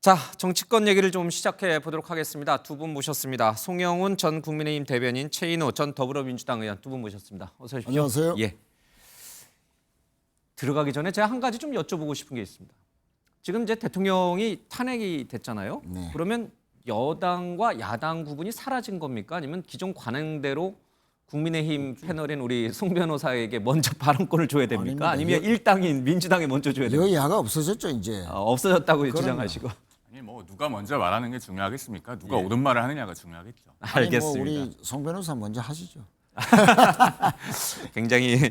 자, 정치권 얘기를 좀 시작해 보도록 하겠습니다. 두 분 모셨습니다. 송영훈 전 국민의힘 대변인, 최인호 전 더불어민주당 의원 두 분 모셨습니다. 어서 오십시오. 안녕하세요. 예. 들어가기 전에 제가 한 가지 좀 여쭤보고 싶은 게 있습니다. 지금 이제 대통령이 탄핵이 됐잖아요. 네. 그러면 여당과 야당 구분이 사라진 겁니까? 아니면 기존 관행대로 국민의힘 패널인 우리 송 변호사에게 먼저 발언권을 줘야 됩니까? 아닙니다. 아니면 일당인 민주당에 먼저 줘야 됩니까? 여야가 없어졌죠 이제. 없어졌다고 그럼요. 주장하시고. 아니 뭐 누가 먼저 말하는 게 중요하겠습니까? 누가 예. 옳은 말을 하느냐가 중요하겠죠. 아니, 뭐 알겠습니다. 우리 송 변호사 먼저 하시죠. 굉장히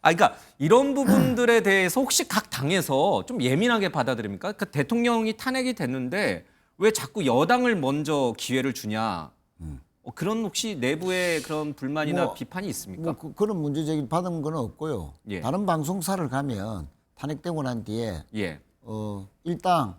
그러니까 이런 부분들에 대해서 혹시 각 당에서 좀 예민하게 받아들입니까? 그 대통령이 탄핵이 됐는데 왜 자꾸 여당을 먼저 기회를 주냐? 그런 혹시 내부의 그런 불만이나 뭐, 비판이 있습니까? 그런 문제 제기를 받은 건 없고요. 예. 다른 방송사를 가면 탄핵되고 난 뒤에 예. 일당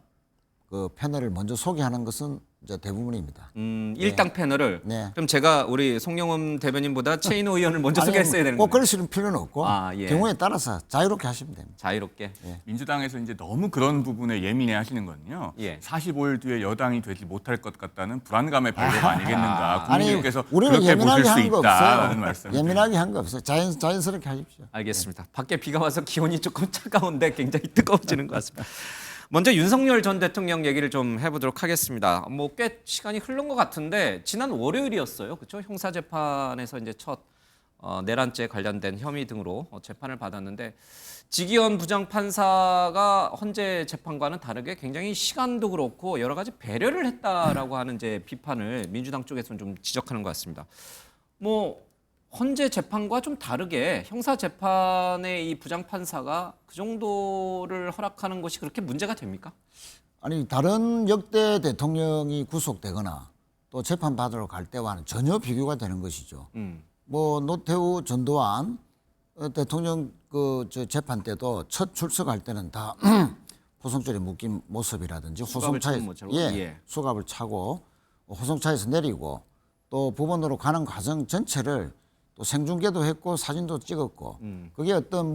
그 패널을 먼저 소개하는 것은 이제 대부분입니다. 일당 패널을 네. 그럼 제가 우리 송영훈 대변인보다 최인호 의원을 먼저 아니, 소개했어야 되는 꼭 거예요. 그러시는 필요는 없고 예. 경우에 따라서 자유롭게 하시면 됩니다. 자유롭게. 민주당에서 이제 너무 그런 부분에 예민해 하시는 건요. 예. 45일 뒤에 여당이 되지 못할 것 같다는 불안감의 발로가 아니겠는가. 아니 국민들께서 우리는 그렇게 예민하게 보실 수 한 거 있다라는 없어요. 말씀. 예민하게 한 거 없어요. 자연스럽게 하십시오. 알겠습니다. 밖에 비가 와서 기온이 조금 차가운데 굉장히 뜨거워지는 것 같습니다. 먼저 윤석열 전 대통령 얘기를 좀 해보도록 하겠습니다. 뭐 꽤 시간이 흐른 것 같은데 지난 월요일이었어요, 그렇죠? 형사재판에서 이제 첫 내란죄 관련된 혐의 등으로 재판을 받았는데 지기현 부장판사가 헌재 재판과는 다르게 굉장히 시간도 그렇고 여러 가지 배려를 했다라고 하는 이제 비판을 민주당 쪽에서는 좀 지적하는 것 같습니다. 뭐 헌재 재판과 좀 다르게 형사 재판의 이 부장판사가 그 정도를 허락하는 것이 그렇게 문제가 됩니까? 아니 다른 역대 대통령이 구속되거나 또 재판받으러 갈 때와는 전혀 비교가 되는 것이죠. 뭐 노태우, 전두환 대통령 저 재판 때도 첫 출석할 때는 다 호송줄에 묶인 모습이라든지 수갑을 차고 수갑을 차고 호송차에서 내리고 또 법원으로 가는 과정 전체를 또 생중계도 했고 사진도 찍었고 그게 어떤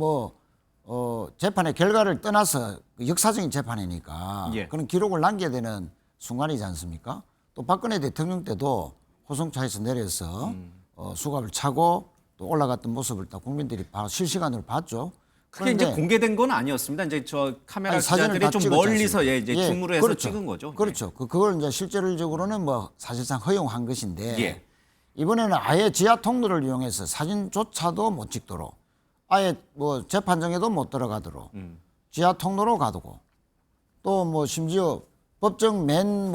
재판의 결과를 떠나서 역사적인 재판이니까 예. 그런 기록을 남겨야 되는 순간이지 않습니까? 또 박근혜 대통령 때도 호송차에서 내려서 수갑을 차고 또 올라갔던 모습을 다 국민들이 실시간으로 봤죠. 그게 이제 그런데 공개된 건 아니었습니다. 이제 저 카메라 사진을 기자들이 다 좀 찍었지 멀리서 않습니까? 이제 줌으로 해서 찍은 거죠. 그렇죠. 그걸 이제 실질적으로는 사실상 허용한 것인데 예. 이번에는 아예 지하 통로를 이용해서 사진조차도 못 찍도록 아예 재판정에도 못 들어가도록 지하 통로로 가두고 또 심지어 법정 맨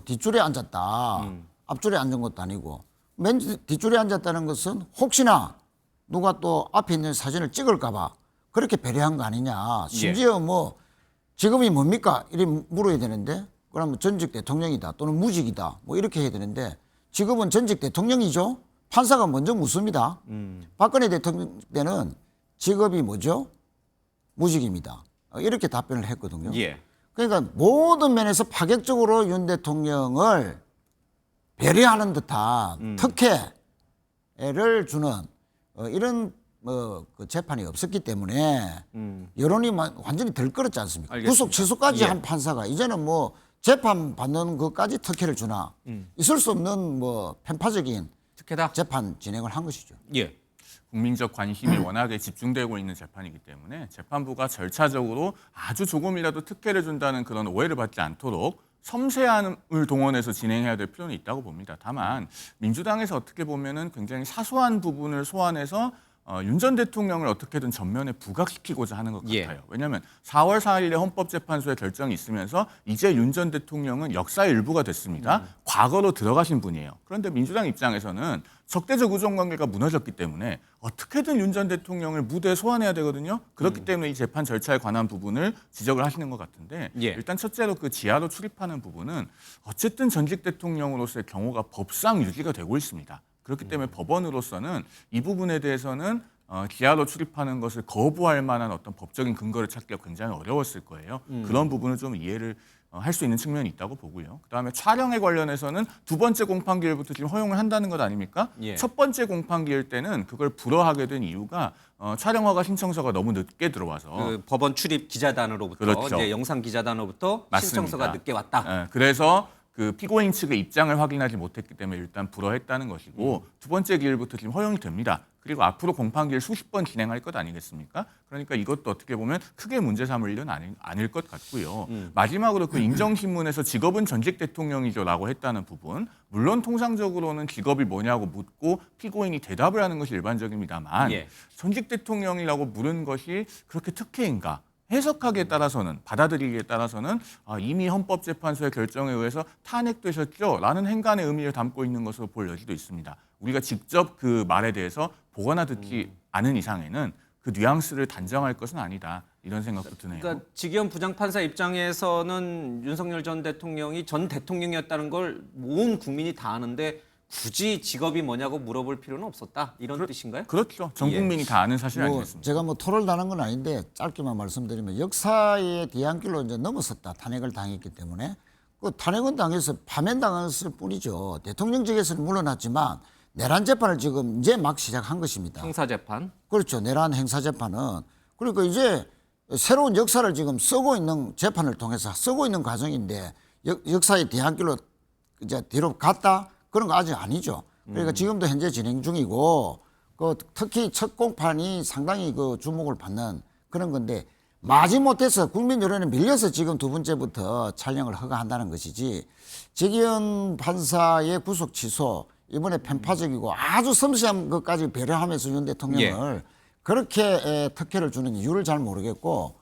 뒷줄에 앉았다. 앞줄에 앉은 것도 아니고 맨 뒷줄에 앉았다는 것은 혹시나 누가 또 앞에 있는 사진을 찍을까 봐 그렇게 배려한 거 아니냐. 심지어 직업이 뭡니까? 이렇게 물어야 되는데 그러면 전직 대통령이다 또는 무직이다 이렇게 해야 되는데 직업은 전직 대통령이죠. 판사가 먼저 묻습니다. 박근혜 대통령 때는 직업이 뭐죠? 무직입니다. 이렇게 답변을 했거든요. 예. 그러니까 모든 면에서 파격적으로 윤 대통령을 배려하는 듯한 특혜를 주는 이런 그 재판이 없었기 때문에 여론이 완전히 들끓었지 않습니까? 알겠습니다. 구속 취소까지 예. 한 판사가 이제는 재판 받는 것까지 특혜를 주나 있을 수 없는 편파적인 특혜다. 재판 진행을 한 것이죠. 예. 국민적 관심이 워낙에 집중되고 있는 재판이기 때문에 재판부가 절차적으로 아주 조금이라도 특혜를 준다는 그런 오해를 받지 않도록 섬세함을 동원해서 진행해야 될 필요는 있다고 봅니다. 다만 민주당에서 어떻게 보면은 굉장히 사소한 부분을 소환해서 윤 전 대통령을 어떻게든 전면에 부각시키고자 하는 것 예. 같아요. 왜냐하면 4월 4일에 헌법재판소의 결정이 있으면서 이제 윤 전 대통령은 역사의 일부가 됐습니다. 과거로 들어가신 분이에요. 그런데 민주당 입장에서는 적대적 우정관계가 무너졌기 때문에 어떻게든 윤 전 대통령을 무대에 소환해야 되거든요. 그렇기 때문에 이 재판 절차에 관한 부분을 지적을 하시는 것 같은데 예. 일단 첫째로 그 지하로 출입하는 부분은 어쨌든 전직 대통령으로서의 경호가 법상 유지가 되고 있습니다. 그렇기 때문에 법원으로서는 이 부분에 대해서는 지하로 출입하는 것을 거부할 만한 어떤 법적인 근거를 찾기가 굉장히 어려웠을 거예요. 그런 부분을 좀 이해를 할 수 있는 측면이 있다고 보고요. 그다음에 촬영에 관련해서는 두 번째 공판기일부터 지금 허용을 한다는 것 아닙니까? 예. 첫 번째 공판기일 때는 그걸 불허하게 된 이유가 촬영허가 신청서가 너무 늦게 들어와서 그 법원 출입 기자단으로부터 그렇죠. 이제 영상 기자단으로부터 맞습니다. 신청서가 늦게 왔다. 예, 그래서 그 피고인 측의 입장을 확인하지 못했기 때문에 일단 불허했다는 것이고 두 번째 기일부터 지금 허용이 됩니다. 그리고 앞으로 공판기일 수십 번 진행할 것 아니겠습니까? 그러니까 이것도 어떻게 보면 크게 문제 삼을 일은 아닐 것 같고요. 마지막으로 그 인정신문에서 직업은 전직 대통령이죠라고 했다는 부분. 물론 통상적으로는 직업이 뭐냐고 묻고 피고인이 대답을 하는 것이 일반적입니다만 예. 전직 대통령이라고 물은 것이 그렇게 특혜인가? 해석하기에 따라서는 받아들이기에 따라서는 이미 헌법재판소의 결정에 의해서 탄핵되셨죠라는 행간의 의미를 담고 있는 것으로 볼 여지도 있습니다. 우리가 직접 그 말에 대해서 보거나 듣지 않은 이상에는 그 뉘앙스를 단정할 것은 아니다 이런 생각도 드네요. 그러니까 지기현 부장판사 입장에서는 윤석열 전 대통령이 전 대통령이었다는 걸 온 국민이 다 아는데 굳이 직업이 뭐냐고 물어볼 필요는 없었다 이런 뜻인가요? 그렇죠. 전 국민이 다 아는 사실 뭐 아니겠습니까? 제가 뭐 토를 다는 건 아닌데 짧게만 말씀드리면 역사의 뒤안길로 이제 넘어섰다. 탄핵을 당했기 때문에 그 탄핵은 당해서 파면당했을 뿐이죠. 대통령직에서는 물러났지만 내란 재판을 지금 이제 막 시작한 것입니다. 형사재판. 그렇죠. 내란 행사 재판은 그러니까 이제 새로운 역사를 지금 쓰고 있는 재판을 통해서 쓰고 있는 과정인데 역사의 뒤안길로 이제 뒤로 갔다. 그런 거 아직 아니죠. 그러니까 지금도 현재 진행 중이고 그 특히 첫 공판이 상당히 그 주목을 받는 그런 건데 마지못해서 국민 여론에 밀려서 지금 두 번째부터 촬영을 허가한다는 것이지 지기현 판사의 구속 취소 이번에 편파적이고 아주 섬세한 것까지 배려하면서 윤 대통령을 그렇게 특혜를 주는 이유를 잘 모르겠고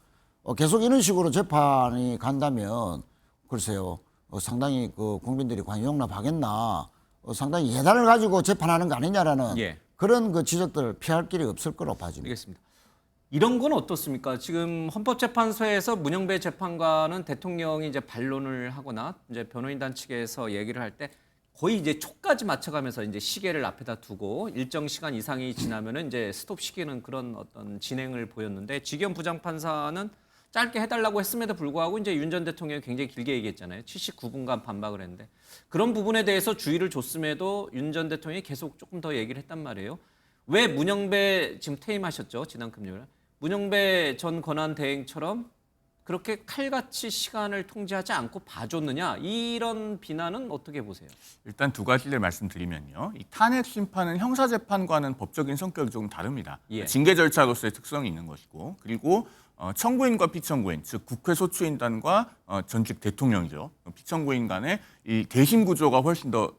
계속 이런 식으로 재판이 간다면 글쎄요 상당히 그 국민들이 과연 용납하겠나 상당히 예단을 가지고 재판하는 거 아니냐라는 그런 그 지적들을 피할 길이 없을 거로 봐집니다. 알겠습니다. 이런 건 어떻습니까? 지금 헌법재판소에서 문영배 재판관은 대통령이 이제 반론을 하거나 이제 변호인단 측에서 얘기를 할 때 거의 이제 초까지 맞춰가면서 이제 시계를 앞에다 두고 일정 시간 이상이 지나면은 이제 스톱 시키는 그런 어떤 진행을 보였는데 지기현 부장판사는 짧게 해달라고 했음에도 불구하고 이제 윤 전 대통령이 굉장히 길게 얘기했잖아요. 79분간 반박을 했는데 그런 부분에 대해서 주의를 줬음에도 윤 전 대통령이 계속 조금 더 얘기를 했단 말이에요. 왜 문영배 지금 퇴임하셨죠? 지난 금요일. 문영배 전 권한대행처럼 그렇게 칼같이 시간을 통제하지 않고 봐줬느냐 이런 비난은 어떻게 보세요? 일단 두 가지를 말씀드리면요. 이 탄핵 심판은 형사재판과는 법적인 성격이 조금 다릅니다. 징계 절차로서의 특성이 있는 것이고 그리고 청구인과 피청구인, 즉 국회 소추인단과 전직 대통령이죠. 피청구인 간의 이 대심 구조가 훨씬 더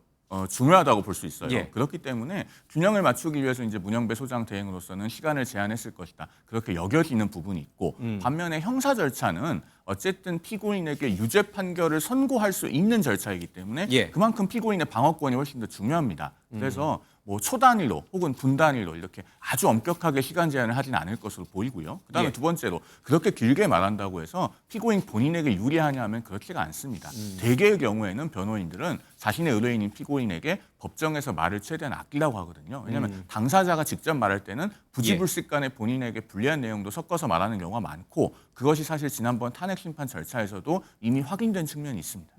중요하다고 볼 수 있어요. 그렇기 때문에 균형을 맞추기 위해서 이제 문영배 소장 대행으로서는 시간을 제한했을 것이다. 그렇게 여겨지는 부분이 있고 반면에 형사 절차는 어쨌든 피고인에게 유죄 판결을 선고할 수 있는 절차이기 때문에 그만큼 피고인의 방어권이 훨씬 더 중요합니다. 그래서 뭐 초단위로 혹은 분단위로 이렇게 아주 엄격하게 시간 제한을 하진 않을 것으로 보이고요. 그다음에 두 번째로 그렇게 길게 말한다고 해서 피고인 본인에게 유리하냐 하면 그렇지가 않습니다. 대개의 경우에는 변호인들은 자신의 의뢰인인 피고인에게 법정에서 말을 최대한 아끼려고 하거든요. 왜냐하면 당사자가 직접 말할 때는 부지불식간에 본인에게 불리한 내용도 섞어서 말하는 경우가 많고 그것이 사실 지난번 탄핵 심판 절차에서도 이미 확인된 측면이 있습니다.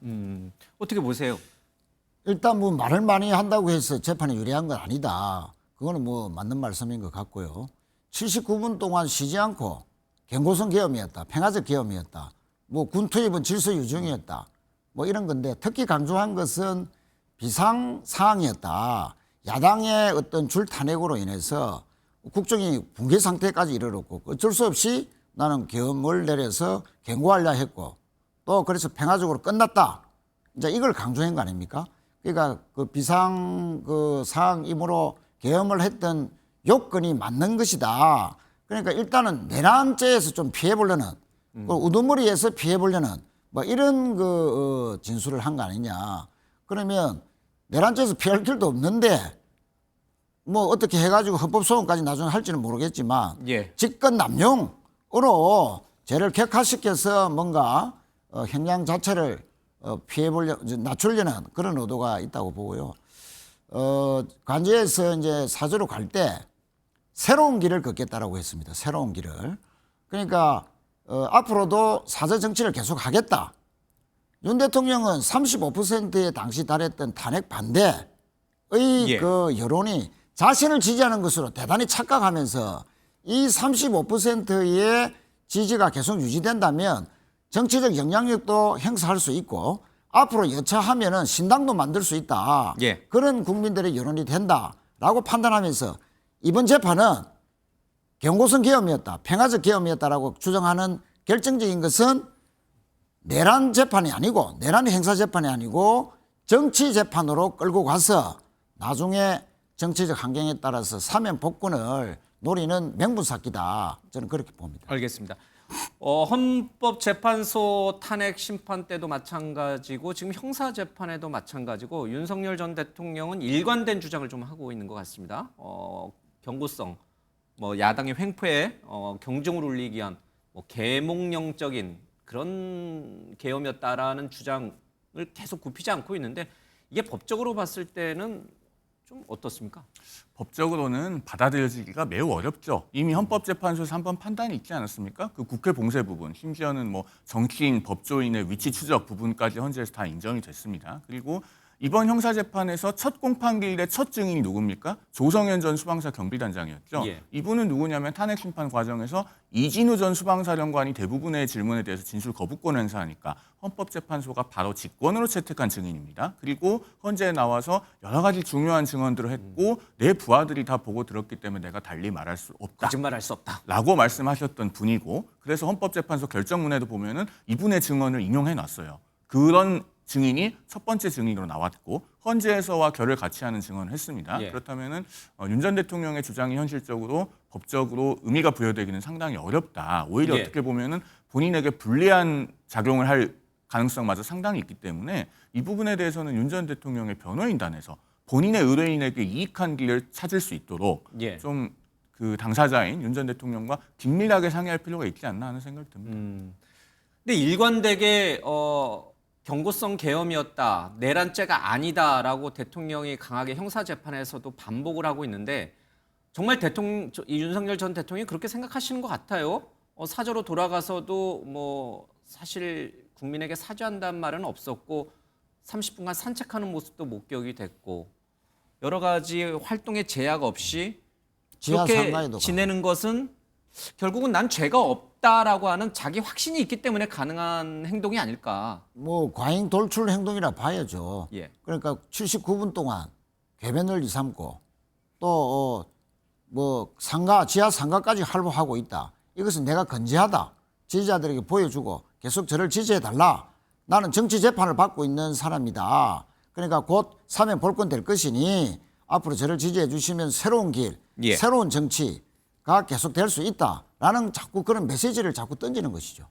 어떻게 보세요? 일단 뭐 말을 많이 한다고 해서 재판에 유리한 건 아니다. 그거는 뭐 맞는 말씀인 것 같고요. 79분 동안 쉬지 않고 경고성 계엄이었다. 평화적 계엄이었다. 뭐 군 투입은 질서 유정이었다. 뭐 이런 건데 특히 강조한 것은 비상 상황이었다. 야당의 어떤 줄 탄핵으로 인해서 국정이 붕괴 상태까지 이르렀고 어쩔 수 없이 나는 계엄을 내려서 경고하려 했고 또 그래서 평화적으로 끝났다. 이제 이걸 강조한 거 아닙니까? 그러니까 그 비상 그 상임으로 계엄을 했던 요건이 맞는 것이다. 그러니까 일단은 내란죄에서 좀 피해보려는 우두머리에서 피해보려는 뭐 이런 그 진술을 한 거 아니냐. 그러면 내란죄에서 피할 길도 없는데 뭐 어떻게 해가지고 헌법소원까지 나중에 할지는 모르겠지만 직권 남용으로 죄를 격화시켜서 뭔가 형량 자체를 피해보려 낮추려는 그런 의도가 있다고 보고요. 관제에서 이제 사저로 갈 때 새로운 길을 걷겠다라고 했습니다. 새로운 길을. 그러니까 앞으로도 사저 정치를 계속 하겠다. 윤 대통령은 35%에 당시 달했던 탄핵 반대의 그 여론이 자신을 지지하는 것으로 대단히 착각하면서 이 35%의 지지가 계속 유지된다면 정치적 영향력도 행사할 수 있고 앞으로 여차하면은 신당도 만들 수 있다. 예. 그런 국민들의 여론이 된다라고 판단하면서 이번 재판은 경고성 계엄이었다, 평화적 계엄이었다라고 주장하는 결정적인 것은 내란 재판이 아니고 내란 행사 재판이 아니고 정치 재판으로 끌고 가서 나중에 정치적 환경에 따라서 사면 복권을 노리는 명분쌓기다. 저는 그렇게 봅니다. 알겠습니다. 헌법재판소 탄핵 심판 때도 마찬가지고 지금 형사재판에도 마찬가지고 윤석열 전 대통령은 일관된 주장을 좀 하고 있는 것 같습니다. 경고성, 뭐 야당의 횡포에 경종을 울리기 위한 뭐 계몽령적인 그런 계엄이었다라는 주장을 계속 굽히지 않고 있는데 이게 법적으로 봤을 때는 좀 어떻습니까? 법적으로는 받아들여지기가 매우 어렵죠. 이미 헌법재판소에서 한번 판단이 있지 않았습니까? 그 국회 봉쇄 부분, 심지어는 뭐 정치인, 법조인의 위치 추적 부분까지 헌재에서 다 인정이 됐습니다. 그리고 이번 형사재판에서 첫 공판기일의 첫 증인이 누굽니까? 조성현 전 수방사 경비단장이었죠. 예. 이분은 누구냐면 탄핵 심판 과정에서 이진우 전 수방사령관이 대부분의 질문에 대해서 진술 거부권 행사하니까 헌법재판소가 바로 직권으로 채택한 증인입니다. 그리고 헌재에 나와서 여러 가지 중요한 증언들을 했고 내 부하들이 다 보고 들었기 때문에 내가 달리 말할 수 없다. 거짓말할 수 없다. 라고 말씀하셨던 분이고 그래서 헌법재판소 결정문에도 보면은 이분의 증언을 인용해 놨어요. 그런 증인이 첫 번째 증인으로 나왔고 헌재에서와 결을 같이 하는 증언을 했습니다. 예. 그렇다면은 윤 전 대통령의 주장이 현실적으로 법적으로 의미가 부여되기는 상당히 어렵다. 오히려 예. 어떻게 보면은 본인에게 불리한 작용을 할 가능성마저 상당히 있기 때문에 이 부분에 대해서는 윤 전 대통령의 변호인단에서 본인의 의뢰인에게 이익한 길을 찾을 수 있도록 예. 좀 그 당사자인 윤 전 대통령과 긴밀하게 상의할 필요가 있지 않나 하는 생각이 듭니다. 근데 일관되게 경고성 계엄이었다, 내란죄가 아니다라고 대통령이 강하게 형사재판에서도 반복을 하고 있는데 정말 이 윤석열 전 대통령이 그렇게 생각하시는 것 같아요. 사저로 돌아가서도 뭐 사실 국민에게 사죄한다는 말은 없었고 30분간 산책하는 모습도 목격이 됐고 여러 가지 활동에 제약 없이 지하 그렇게 상가에도 지내는 것은 결국은 난 죄가 없다라고 하는 자기 확신이 있기 때문에 가능한 행동이 아닐까. 뭐 과잉 돌출 행동이라 봐야죠. 예. 그러니까 79분 동안 궤변을 이삼고 또 뭐 지하 상가까지 활보하고 있다. 이것은 내가 건재하다. 지지자들에게 보여주고 계속 저를 지지해 달라. 나는 정치 재판을 받고 있는 사람이다. 그러니까 곧 사면 볼권 될 것이니 앞으로 저를 지지해 주시면 새로운 길, 예. 새로운 정치가 계속 될 수 있다라는 자꾸 그런 메시지를 자꾸 던지는 것이죠.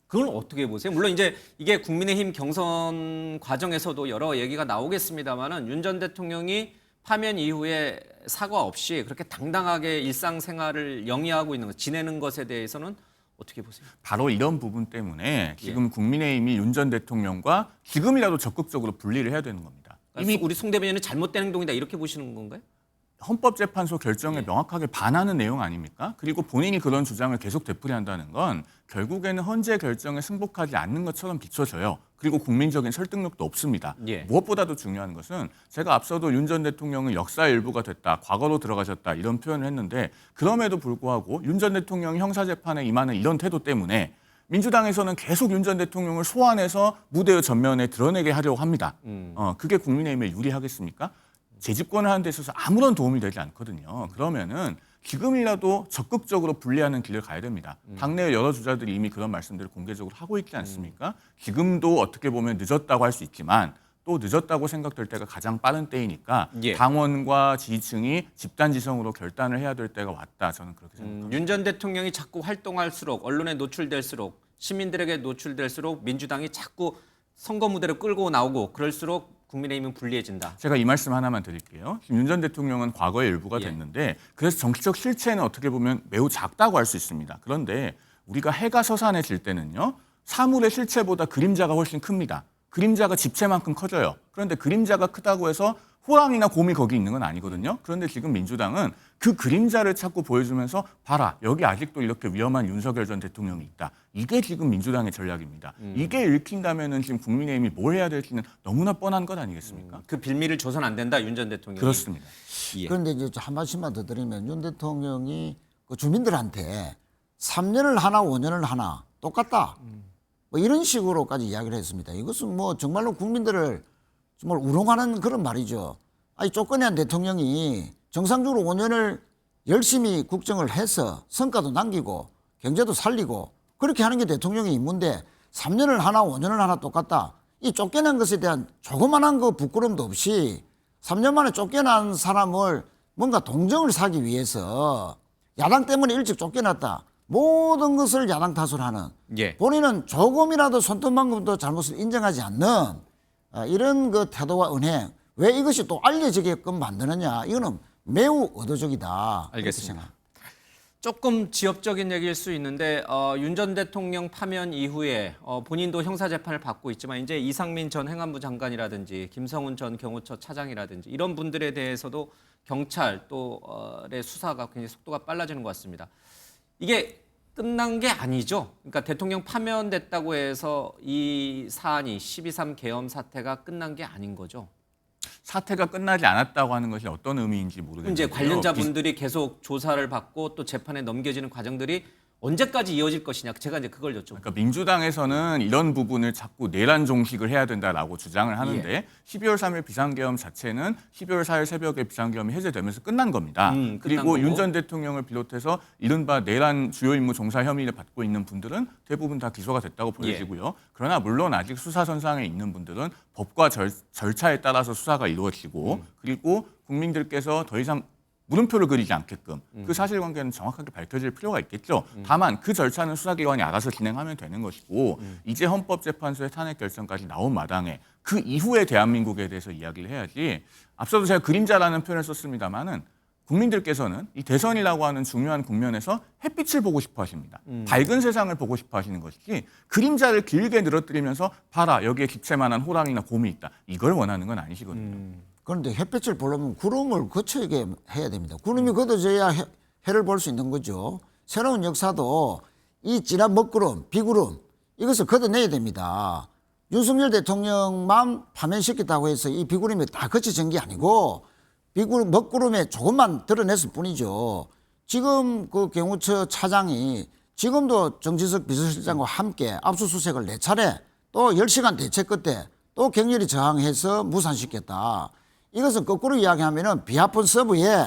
그건 어떻게 보세요? 물론 이제 이게 국민의힘 경선 과정에서도 여러 얘기가 나오겠습니다만은 윤 전 대통령이 파면 이후에 사과 없이 그렇게 당당하게 일상생활을 영위하고 있는 것, 지내는 것에 대해서는 어떻게 보세요? 바로 이런 부분 때문에 지금 국민의힘이 윤 전 대통령과 지금이라도 적극적으로 분리를 해야 되는 겁니다. 이미 우리 송 대변인은 잘못된 행동이다 이렇게 보시는 건가요? 헌법재판소 결정에 명확하게 반하는 내용 아닙니까? 그리고 본인이 그런 주장을 계속 되풀이한다는 건 결국에는 헌재 결정에 승복하지 않는 것처럼 비춰져요. 그리고 국민적인 설득력도 없습니다. 예. 무엇보다도 중요한 것은 제가 앞서도 윤 전 대통령은 역사의 일부가 됐다, 과거로 들어가셨다 이런 표현을 했는데 그럼에도 불구하고 윤 전 대통령이 형사재판에 임하는 이런 태도 때문에 민주당에서는 계속 윤 전 대통령을 소환해서 무대의 전면에 드러내게 하려고 합니다. 그게 국민의힘에 유리하겠습니까? 재집권을 하는 데 있어서 아무런 도움이 되지 않거든요. 그러면은 지금이라도 적극적으로 분리하는 길을 가야 됩니다. 당내 여러 주자들이 이미 그런 말씀들을 공개적으로 하고 있지 않습니까? 지금도 어떻게 보면 늦었다고 할 수 있지만 또 늦었다고 생각될 때가 가장 빠른 때이니까 예. 당원과 지지층이 집단지성으로 결단을 해야 될 때가 왔다. 저는 그렇게 생각합니다. 윤 전 대통령이 자꾸 활동할수록 언론에 노출될수록 시민들에게 노출될수록 민주당이 자꾸 선거 무대로 끌고 나오고 그럴수록 국민의힘은 불리해진다. 제가 이 말씀 하나만 드릴게요. 지금 윤 전 대통령은 과거의 일부가 예. 됐는데 그래서 정치적 실체는 어떻게 보면 매우 작다고 할 수 있습니다. 그런데 우리가 해가 서산해질 때는요. 사물의 실체보다 그림자가 훨씬 큽니다. 그림자가 집체만큼 커져요. 그런데 그림자가 크다고 해서 호랑이나 곰이 거기 있는 건 아니거든요. 그런데 지금 민주당은 그 그림자를 자꾸 보여주면서 봐라, 여기 아직도 이렇게 위험한 윤석열 전 대통령이 있다. 이게 지금 민주당의 전략입니다. 이게 읽힌다면은 지금 국민의힘이 뭘 해야 될지는 너무나 뻔한 것 아니겠습니까? 그 빌미를 줘선 안 된다 윤 전 대통령이. 그렇습니다. 예. 그런데 이제 한 말씀만 더 드리면 윤 대통령이 그 주민들한테 3년을 하나 5년을 하나 똑같다. 뭐 이런 식으로까지 이야기를 했습니다. 이것은 뭐 정말로 국민들을 정말 우롱하는 그런 말이죠. 아니 쫓겨난 대통령이 정상적으로 5년을 열심히 국정을 해서 성과도 남기고 경제도 살리고 그렇게 하는 게 대통령의 임무인데 3년을 하나 5년을 하나 똑같다. 이 쫓겨난 것에 대한 조그만한 그 부끄럼도 없이 3년 만에 쫓겨난 사람을 뭔가 동정을 사기 위해서 야당 때문에 일찍 쫓겨났다. 모든 것을 야당 탓을 하는 예. 본인은 조금이라도 손톱만큼도 잘못을 인정하지 않는 이런 그 태도와 은행 왜 이것이 또 알려지게끔 만드느냐 이거는 매우 의도적이다. 알겠습니다. 조금 지엽적인 얘기일 수 있는데 윤 전 대통령 파면 이후에 본인도 형사재판을 받고 있지만 이제 이상민 전 행안부 장관이라든지 김성훈 전 경호처 차장이라든지 이런 분들에 대해서도 경찰 또의 수사가 굉장히 속도가 빨라지는 것 같습니다. 이게 끝난 게 아니죠. 그러니까 대통령 파면됐다고 해서 이 사안이 12.3 계엄 사태가 끝난 게 아닌 거죠. 사태가 끝나지 않았다고 하는 것이 어떤 의미인지 모르겠는데요. 이제 관련자분들이 계속 조사를 받고 또 재판에 넘겨지는 과정들이 언제까지 이어질 것이냐. 제가 이제 그걸 여쭤봅니다. 그러니까 민주당에서는 이런 부분을 자꾸 내란 종식을 해야 된다라고 주장을 하는데 12월 3일 비상계엄 자체는 12월 4일 새벽에 비상계엄이 해제되면서 끝난 겁니다. 그리고 윤 전 대통령을 비롯해서 이른바 내란 주요 임무 종사 혐의를 받고 있는 분들은 대부분 다 기소가 됐다고 보여지고요. 그러나 물론 아직 수사선상에 있는 분들은 법과 절차에 따라서 수사가 이루어지고 그리고 국민들께서 더 이상 물음표를 그리지 않게끔 그 사실관계는 정확하게 밝혀질 필요가 있겠죠. 다만 그 절차는 수사기관이 알아서 진행하면 되는 것이고 이제 헌법재판소의 탄핵 결정까지 나온 마당에 그 이후에 대한민국에 대해서 이야기를 해야지. 앞서도 제가 그림자라는 표현을 썼습니다마는 국민들께서는 이 대선이라고 하는 중요한 국면에서 햇빛을 보고 싶어 하십니다. 밝은 세상을 보고 싶어 하시는 것이지 그림자를 길게 늘어뜨리면서 봐라 여기에 기체만한 호랑이나 곰이 있다. 이걸 원하는 건 아니시거든요. 그런데 햇빛을 보려면 구름을 거쳐게 해야 됩니다. 구름이 걷어져야 해를 볼 수 있는 거죠. 새로운 역사도 이 지난 먹구름, 비구름 이것을 걷어내야 됩니다. 윤석열 대통령만 파면시켰다고 해서 이 비구름이 다 거쳐진 게 아니고 비구름, 먹구름에 조금만 드러냈을 뿐이죠. 지금 그 경호처 차장이 지금도 정진석 비서실장과 함께 압수수색을 4차례 또 10시간 대책 끝에 또 격렬히 저항해서 무산시켰다. 이것은 거꾸로 이야기하면은 비아폰 서브에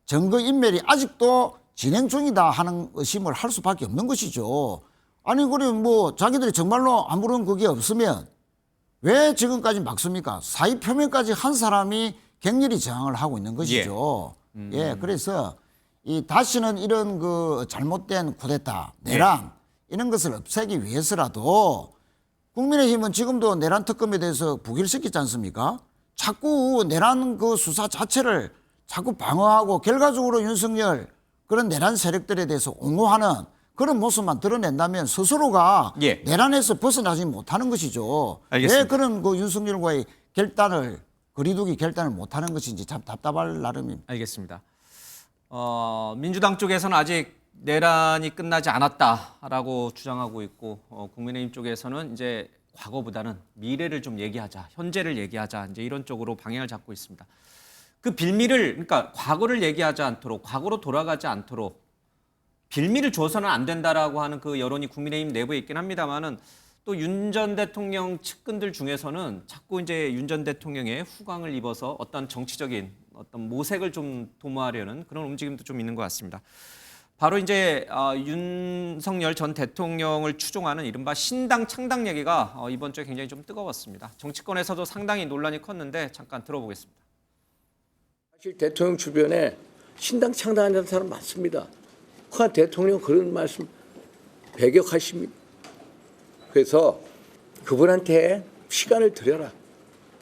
증거 인멸이 아직도 진행 중이다 하는 의심을 할 수밖에 없는 것이죠. 아니 그러면 뭐 자기들이 정말로 아무런 그게 없으면 왜 지금까지 막습니까? 사의 표명까지 한 사람이 격렬히 저항을 하고 있는 것이죠. 예, 그래서 이 다시는 이런 그 잘못된 쿠데타, 내란 이런 것을 없애기 위해서라도 국민의힘은 지금도 내란 특검에 대해서 부결시키지 않습니까? 자꾸 내란 그 수사 자체를 자꾸 방어하고 결과적으로 윤석열 그런 내란 세력들에 대해서 옹호하는 그런 모습만 드러낸다면 스스로가 내란에서 벗어나지 못하는 것이죠. 알겠습니다. 왜 그런 그 윤석열과의 결단을 거리두기 결단을 못하는 것인지 참 답답할 나름입니다. 알겠습니다. 민주당 쪽에서는 아직 내란이 끝나지 않았다라고 주장하고 있고 국민의힘 쪽에서는 이제 과거보다는 미래를 좀 얘기하자, 현재를 얘기하자 이제 이런 쪽으로 방향을 잡고 있습니다. 그 빌미를 그러니까 과거를 얘기하지 않도록 과거로 돌아가지 않도록 빌미를 줘서는 안 된다라고 하는 그 여론이 국민의힘 내부에 있긴 합니다만은 또 윤 전 대통령 측근들 중에서는 자꾸 이제 윤 전 대통령의 후광을 입어서 어떤 정치적인 어떤 모색을 좀 도모하려는 그런 움직임도 좀 있는 것 같습니다. 바로 이제 윤석열 전 대통령을 추종하는 이른바 신당 창당 얘기가 이번 주에 굉장히 좀 뜨거웠습니다. 정치권에서도 상당히 논란이 컸는데 잠깐 들어보겠습니다. 사실 대통령 주변에 신당 창당하는 사람 많습니다. 그러나 대통령 그런 말씀 배격하십니다. 그래서 그분한테 시간을 드려라.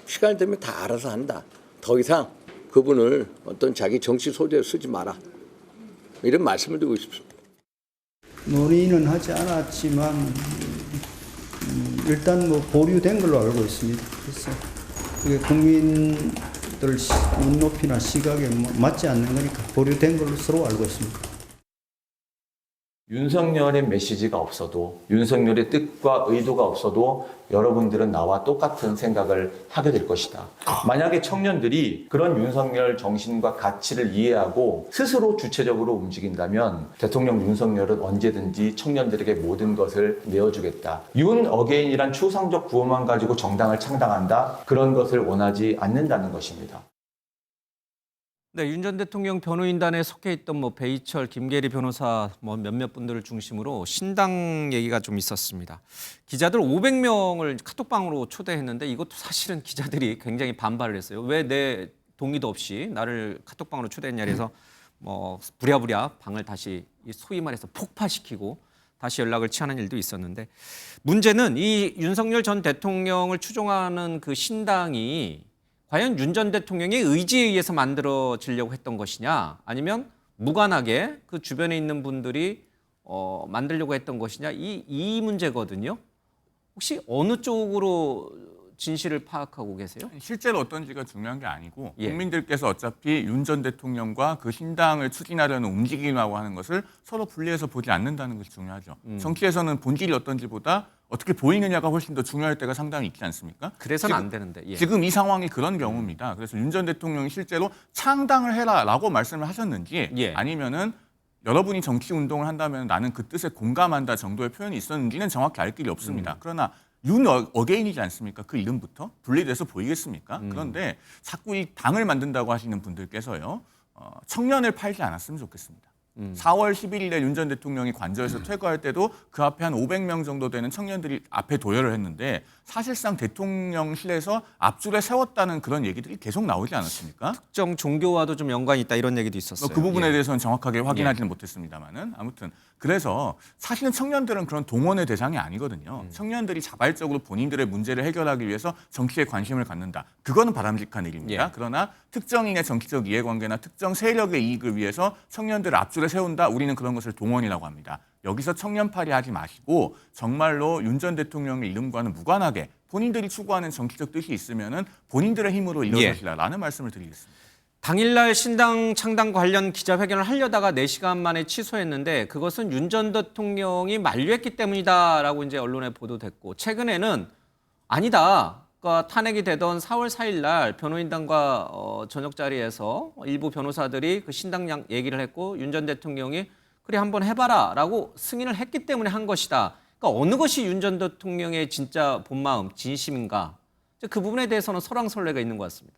시간을 들면 다 알아서 한다. 더 이상 그분을 어떤 자기 정치 소재로 쓰지 마라. 이런 말씀을 드리고 싶습니다. 논의는 하지 않았지만 일단 뭐 보류된 걸로 알고 있습니다. 그래서 그게 국민들 눈높이나 시각에 맞지 않는 거니까 보류된 걸로 서로 알고 있습니다. 윤석열의 메시지가 없어도 윤석열의 뜻과 의도가 없어도 여러분들은 나와 똑같은 생각을 하게 될 것이다. 만약에 청년들이 그런 윤석열 정신과 가치를 이해하고 스스로 주체적으로 움직인다면 대통령 윤석열은 언제든지 청년들에게 모든 것을 내어주겠다. 윤 어게인이란 추상적 구호만 가지고 정당을 창당한다. 그런 것을 원하지 않는다는 것입니다. 네, 윤 전 대통령 변호인단에 속해 있던 뭐 배이철, 김계리 변호사 뭐 몇몇 분들을 중심으로 신당 얘기가 좀 있었습니다. 기자들 500명을 카톡방으로 초대했는데 이것도 사실은 기자들이 굉장히 반발을 했어요. 왜 내 동의도 없이 나를 카톡방으로 초대했냐 그래서 뭐 부랴부랴 방을 다시 소위 말해서 폭파시키고 다시 연락을 취하는 일도 있었는데 문제는 이 윤석열 전 대통령을 추종하는 그 신당이 과연 윤 전 대통령의 의지에 의해서 만들어지려고 했던 것이냐 아니면 무관하게 그 주변에 있는 분들이 만들려고 했던 것이냐 이 문제거든요. 혹시 어느 쪽으로 진실을 파악하고 계세요? 실제로 어떤지가 중요한 게 아니고 예. 국민들께서 어차피 윤 전 대통령과 그 신당을 추진하려는 움직임이라고 하는 것을 서로 분리해서 보지 않는다는 것이 중요하죠. 정치에서는 본질이 어떤지보다 어떻게 보이느냐가 훨씬 더 중요할 때가 상당히 있지 않습니까? 그래서는 안 되는데. 예. 지금 이 상황이 그런 경우입니다. 그래서 윤 전 대통령이 실제로 창당을 해라라고 말씀을 하셨는지 예. 아니면은 여러분이 정치 운동을 한다면 나는 그 뜻에 공감한다 정도의 표현이 있었는지는 정확히 알 길이 없습니다. 그러나 윤 어게인이지 않습니까? 그 이름부터 분리돼서 보이겠습니까? 그런데 자꾸 이 당을 만든다고 하시는 분들께서요. 청년을 팔지 않았으면 좋겠습니다. 4월 11일에 윤 전 대통령이 관저에서 퇴거할 때도 그 앞에 한 500명 정도 되는 청년들이 앞에 도열을 했는데 사실상 대통령실에서 앞줄에 세웠다는 그런 얘기들이 계속 나오지 않았습니까? 특정 종교와도 좀 연관이 있다 이런 얘기도 있었어요. 그 부분에 예. 대해서는 정확하게 확인하지는 못했습니다만은 아무튼 그래서 사실은 청년들은 그런 동원의 대상이 아니거든요. 청년들이 자발적으로 본인들의 문제를 해결하기 위해서 정치에 관심을 갖는다. 그거는 바람직한 일입니다. 예. 그러나 특정인의 정치적 이해관계나 특정 세력의 이익을 위해서 청년들을 앞줄에 세운다. 우리는 그런 것을 동원이라고 합니다. 여기서 청년팔이 하지 마시고 정말로 윤 전 대통령의 이름과는 무관하게 본인들이 추구하는 정치적 뜻이 있으면은 본인들의 힘으로 이뤄내시라라는 말씀을 드리겠습니다. 당일날 신당 창당 관련 기자회견을 하려다가 4시간 만에 취소했는데 그것은 윤 전 대통령이 만류했기 때문이다라고 이제 언론에 보도됐고 최근에는 아니다. 그러니까 탄핵이 되던 4월 4일 날 변호인단과 저녁 자리에서 일부 변호사들이 그 신당 얘기를 했고 윤 전 대통령이 그래 한번 해봐라라고 승인을 했기 때문에 한 것이다. 그러니까 어느 것이 윤 전 대통령의 진짜 본마음, 진심인가? 그 부분에 대해서는 설왕설래가 있는 것 같습니다.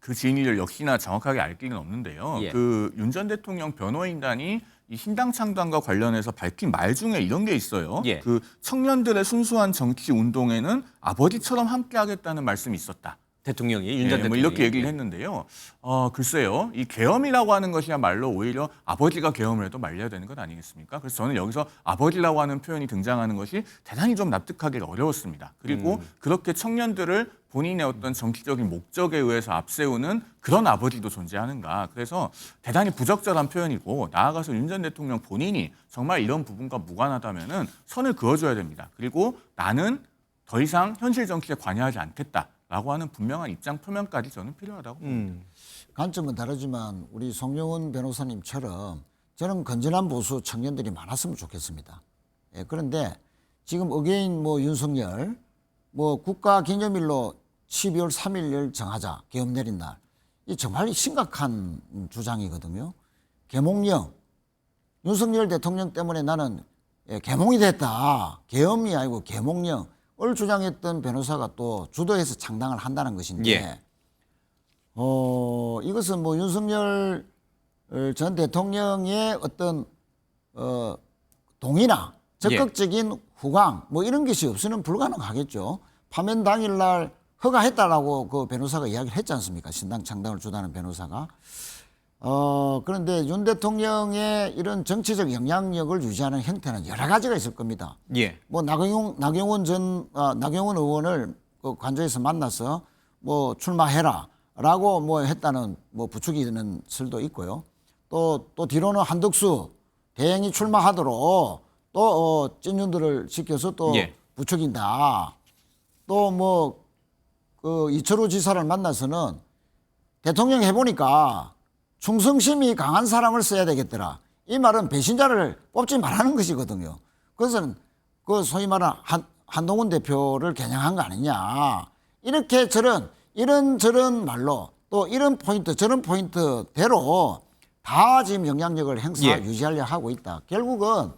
그 진위를 역시나 정확하게 알 길은 없는데요. 예. 그 윤 전 대통령 변호인단이 이 신당 창당과 관련해서 밝힌 말 중에 이런 게 있어요. 예. 그 청년들의 순수한 정치 운동에는 아버지처럼 함께하겠다는 말씀이 있었다. 대통령이 윤 전 뭐 대통령이 이렇게 얘기를 했는데요. 글쎄요. 이 계엄이라고 하는 것이야말로 오히려 아버지가 계엄을 해도 말려야 되는 것 아니겠습니까? 그래서 저는 여기서 아버지라고 하는 표현이 등장하는 것이 대단히 좀 납득하기 어려웠습니다. 그리고 그렇게 청년들을 본인의 어떤 정치적인 목적에 의해서 앞세우는 그런 아버지도 존재하는가. 그래서 대단히 부적절한 표현이고 나아가서 윤 전 대통령 본인이 정말 이런 부분과 무관하다면은 선을 그어줘야 됩니다. 그리고 나는 더 이상 현실 정치에 관여하지 않겠다라고 하는 분명한 입장 표명까지 저는 필요하다고 봅니다. 관점은 다르지만 우리 송영훈 변호사님처럼 저는 건전한 보수 청년들이 많았으면 좋겠습니다. 예, 그런데 지금 어게인 뭐 윤석열 뭐 국가 기념일로 12월 3일 정하자 계엄 내린 날 이 정말 심각한 주장이거든요. 계몽령 윤석열 대통령 때문에 나는 계몽이 됐다. 계엄이 아니고 계몽령을 주장했던 변호사가 또 주도해서 창당을 한다는 것인데 예. 이것은 뭐 윤석열 전 대통령의 어떤 동의나 적극적인 후광 뭐 이런 것이 없으면 불가능하겠죠. 파면 당일날 허가했다라고 그 변호사가 이야기를 했지 않습니까? 신당 창당을 주도하는 변호사가. 그런데 윤 대통령의 이런 정치적 영향력을 유지하는 형태는 여러 가지가 있을 겁니다. 예. 뭐 나경원 의원을 그 관저에서 만나서 뭐 출마해라라고 뭐 했다는 뭐 부추기 있는 설도 있고요. 또 뒤로는 한덕수 대행이 출마하도록 또 찐윤들을 시켜서 또 예. 부추긴다. 또 뭐 그 이철우 지사를 만나서는 대통령 해보니까 충성심이 강한 사람을 써야 되겠더라. 이 말은 배신자를 뽑지 말라는 것이거든요. 그것은 그 소위 말하는 한동훈 대표를 겨냥한 거 아니냐. 이렇게 이런저런 말로 또 이런 포인트 저런 포인트대로 다 지금 영향력을 유지하려 하고 있다. 결국은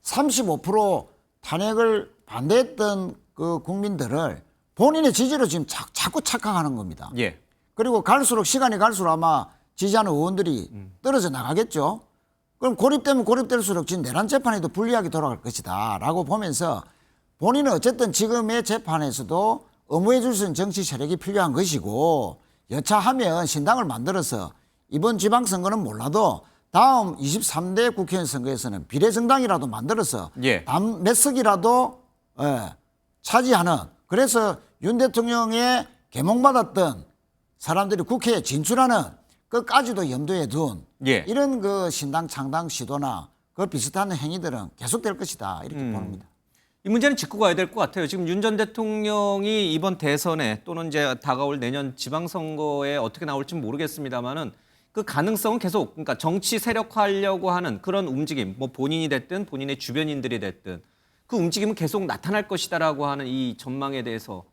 35% 탄핵을 반대했던 그 국민들을 본인의 지지로 지금 자꾸 착각하는 겁니다. 예. 그리고 시간이 갈수록 아마 지지하는 의원들이 떨어져 나가겠죠. 그럼 고립되면 고립될수록 지금 내란 재판에도 불리하게 돌아갈 것이다 라고 보면서 본인은 어쨌든 지금의 재판에서도 의무해 줄 수 있는 정치 세력이 필요한 것이고 여차하면 신당을 만들어서 이번 지방선거는 몰라도 다음 23대 국회의원 선거에서는 비례정당이라도 만들어서 예. 몇 석이라도 차지하는, 그래서 윤 대통령의 개몽받았던 사람들이 국회에 진출하는 끝까지도 염두에 둔 예. 이런 그 신당 창당 시도나 그 비슷한 행위들은 계속될 것이다 이렇게 봅니다. 이 문제는 짚고 가야 될 것 같아요. 지금 윤 전 대통령이 이번 대선에 또는 이제 다가올 내년 지방선거에 어떻게 나올지 모르겠습니다만은 그 가능성은 계속, 그러니까 정치 세력화하려고 하는 그런 움직임, 뭐 본인이 됐든 본인의 주변인들이 됐든 그 움직임은 계속 나타날 것이다라고 하는 이 전망에 대해서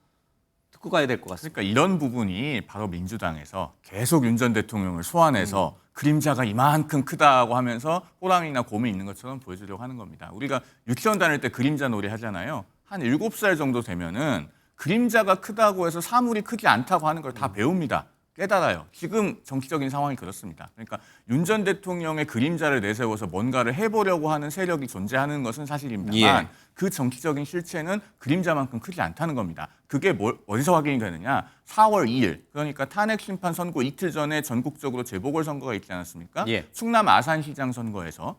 듣고 가야 될 것 같습니다. 그러니까 이런 부분이 바로 민주당에서 계속 윤 전 대통령을 소환해서 그림자가 이만큼 크다고 하면서 호랑이나 곰이 있는 것처럼 보여주려고 하는 겁니다. 우리가 유치원 다닐 때 그림자 놀이 하잖아요. 한 7살 정도 되면은 그림자가 크다고 해서 사물이 크지 않다고 하는 걸 다 배웁니다. 깨달아요. 지금 정치적인 상황이 그렇습니다. 그러니까 윤 전 대통령의 그림자를 내세워서 뭔가를 해보려고 하는 세력이 존재하는 것은 사실입니다만 예. 그 정치적인 실체는 그림자만큼 크지 않다는 겁니다. 그게 어디서 확인이 되느냐? 4월 2일, 그러니까 탄핵 심판 선고 이틀 전에 전국적으로 재보궐선거가 있지 않았습니까? 예. 충남 아산시장 선거에서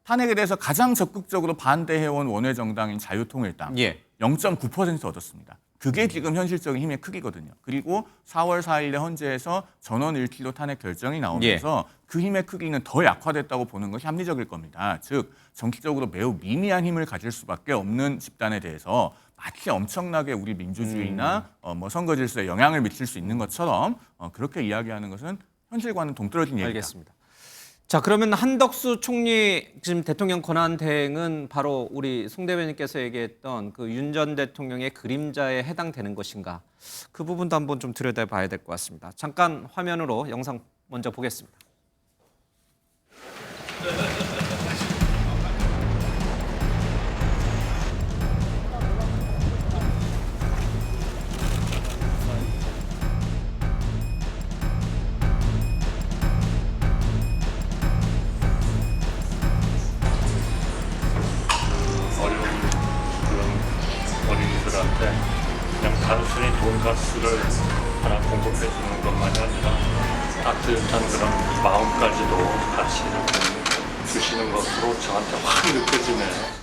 탄핵에 대해서 가장 적극적으로 반대해온 원외정당인 자유통일당 예. 0.9% 얻었습니다. 그게 지금 현실적인 힘의 크기거든요. 그리고 4월 4일에 헌재에서 전원 일치로 탄핵 결정이 나오면서 그 힘의 크기는 더 약화됐다고 보는 것이 합리적일 겁니다. 즉 정치적으로 매우 미미한 힘을 가질 수밖에 없는 집단에 대해서 마치 엄청나게 우리 민주주의나 뭐 선거 질서에 영향을 미칠 수 있는 것처럼 그렇게 이야기하는 것은 현실과는 동떨어진 얘기입니다. 알겠습니다. 자, 그러면 한덕수 총리 지금 대통령 권한 대행은 바로 우리 송 대변인께서 얘기했던 그 윤 전 대통령의 그림자에 해당되는 것인가? 그 부분도 한번 좀 들여다봐야 될 것 같습니다. 잠깐 화면으로 영상 먼저 보겠습니다. 어린이들한테 그냥 단순히 돈가스를 하나 공급해 주는 것만이 아니라 따뜻한 그런 마음까지도 같이 이렇게 주시는 것으로 저한테 확 느껴지네요.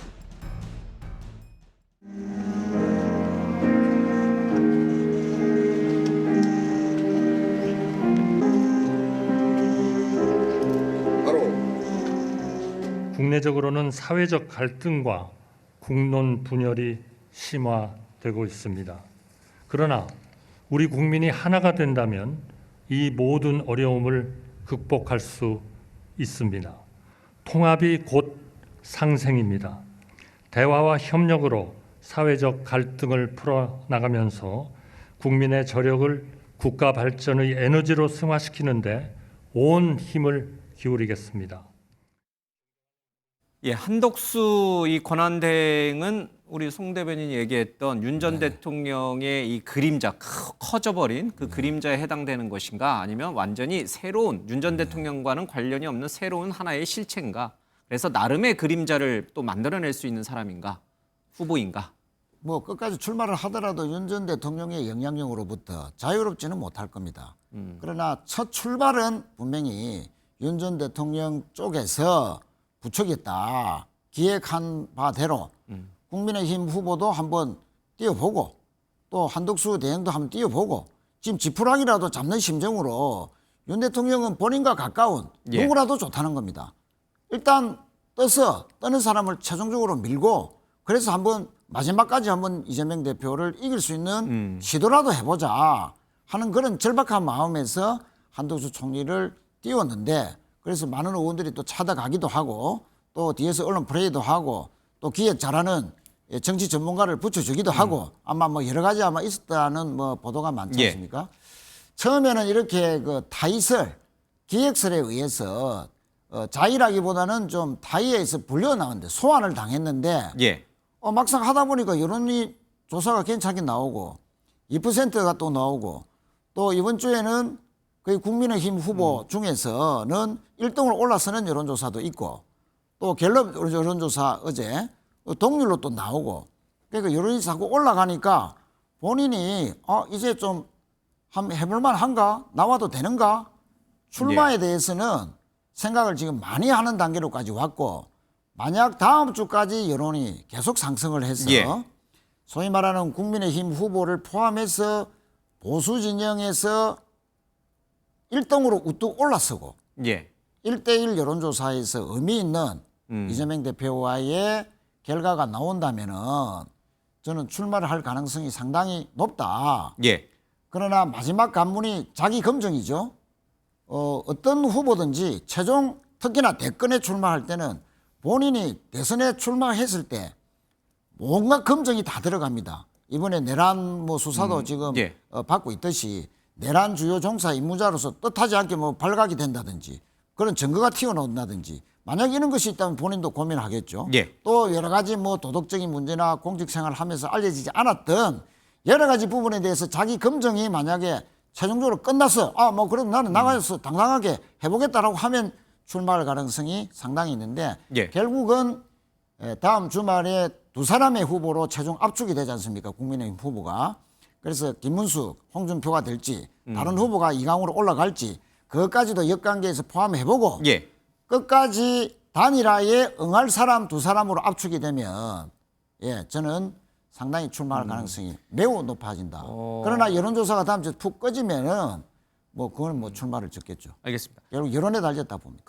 국내적으로는 사회적 갈등과 국론 분열이 심화되고 있습니다. 그러나 우리 국민이 하나가 된다면 이 모든 어려움을 극복할 수 있습니다. 통합이 곧 상생입니다. 대화와 협력으로 사회적 갈등을 풀어나가면서 국민의 저력을 국가 발전의 에너지로 승화시키는 데 온 힘을 기울이겠습니다. 예, 한덕수 이 권한 대행은 우리 송 대변인이 얘기했던 윤 전 대통령의 이 그림자 커져버린 그 그림자에 해당되는 것인가, 아니면 완전히 새로운 윤 전 대통령과는 관련이 없는 새로운 하나의 실체인가, 그래서 나름의 그림자를 또 만들어낼 수 있는 사람인가, 후보인가. 뭐 끝까지 출마를 하더라도 윤 전 대통령의 영향력으로부터 자유롭지는 못할 겁니다. 그러나 첫 출발은 분명히 윤 전 대통령 쪽에서 부추겼다. 기획한 바대로 국민의힘 후보도 한번 띄워보고 또 한덕수 대행도 한번 띄워보고 지금 지푸라기라도 잡는 심정으로 윤 대통령은 본인과 가까운 누구라도 좋다는 겁니다. 일단 떠는 사람을 최종적으로 밀고 그래서 한번 마지막까지 한번 이재명 대표를 이길 수 있는 시도라도 해보자 하는 그런 절박한 마음에서 한덕수 총리를 띄웠는데, 그래서 많은 의원들이 또 찾아가기도 하고 또 뒤에서 언론 플레이도 하고 또 기획 잘하는 정치 전문가를 붙여주기도 하고 아마 뭐 여러 가지 아마 있었다는 뭐 보도가 많지 예. 않습니까? 처음에는 이렇게 그 타의설, 기획설에 의해서 자의라기보다는 좀 타의에서 불려 나왔는데 소환을 당했는데 예. 막상 하다 보니까 여론이 조사가 괜찮게 나오고 2%가 또 나오고 또 이번 주에는 거의 국민의힘 후보 중에서는 1등으로 올라서는 여론조사도 있고 또 갤럽 여론조사 어제 동률로 또 나오고 그러니까 여론이 자꾸 올라가니까 본인이 이제 좀 한번 해볼만 한가? 나와도 되는가? 출마에 대해서는 생각을 지금 많이 하는 단계로까지 왔고 만약 다음 주까지 여론이 계속 상승을 해서 예. 소위 말하는 국민의힘 후보를 포함해서 보수 진영에서 1등으로 우뚝 올라서고 예. 1대1 여론조사에서 의미 있는 이재명 대표와의 결과가 나온다면은 저는 출마를 할 가능성이 상당히 높다. 예. 그러나 마지막 관문이 자기 검증이죠. 어떤 후보든지 최종 특히나 대권에 출마할 때는 본인이 대선에 출마했을 때 뭔가 검증이 다 들어갑니다. 이번에 내란 뭐 수사도 지금 예. 받고 있듯이 내란 주요 종사 임무자로서 뜻하지 않게 뭐 발각이 된다든지 그런 증거가 튀어나온다든지 만약 이런 것이 있다면 본인도 고민하겠죠. 예. 또 여러 가지 뭐 도덕적인 문제나 공직생활을 하면서 알려지지 않았던 여러 가지 부분에 대해서 자기 검증이 만약에 최종적으로 끝났어. 뭐 그래도 나는 나가서 당당하게 해보겠다라고 하면 출마할 가능성이 상당히 있는데 예. 결국은 다음 주말에 두 사람의 후보로 최종 압축이 되지 않습니까? 국민의힘 후보가. 그래서 김문숙, 홍준표가 될지 다른 후보가 이강으로 올라갈지 그것까지도 역관계에서 포함해보고 예. 끝까지 단일화에 응할 사람 두 사람으로 압축이 되면 저는 상당히 출마할 가능성이 매우 높아진다. 그러나 여론조사가 다음 주에 푹 꺼지면은 뭐 그건 뭐 출마를 적겠죠. 알겠습니다. 결국 여론에 달렸다 봅니다.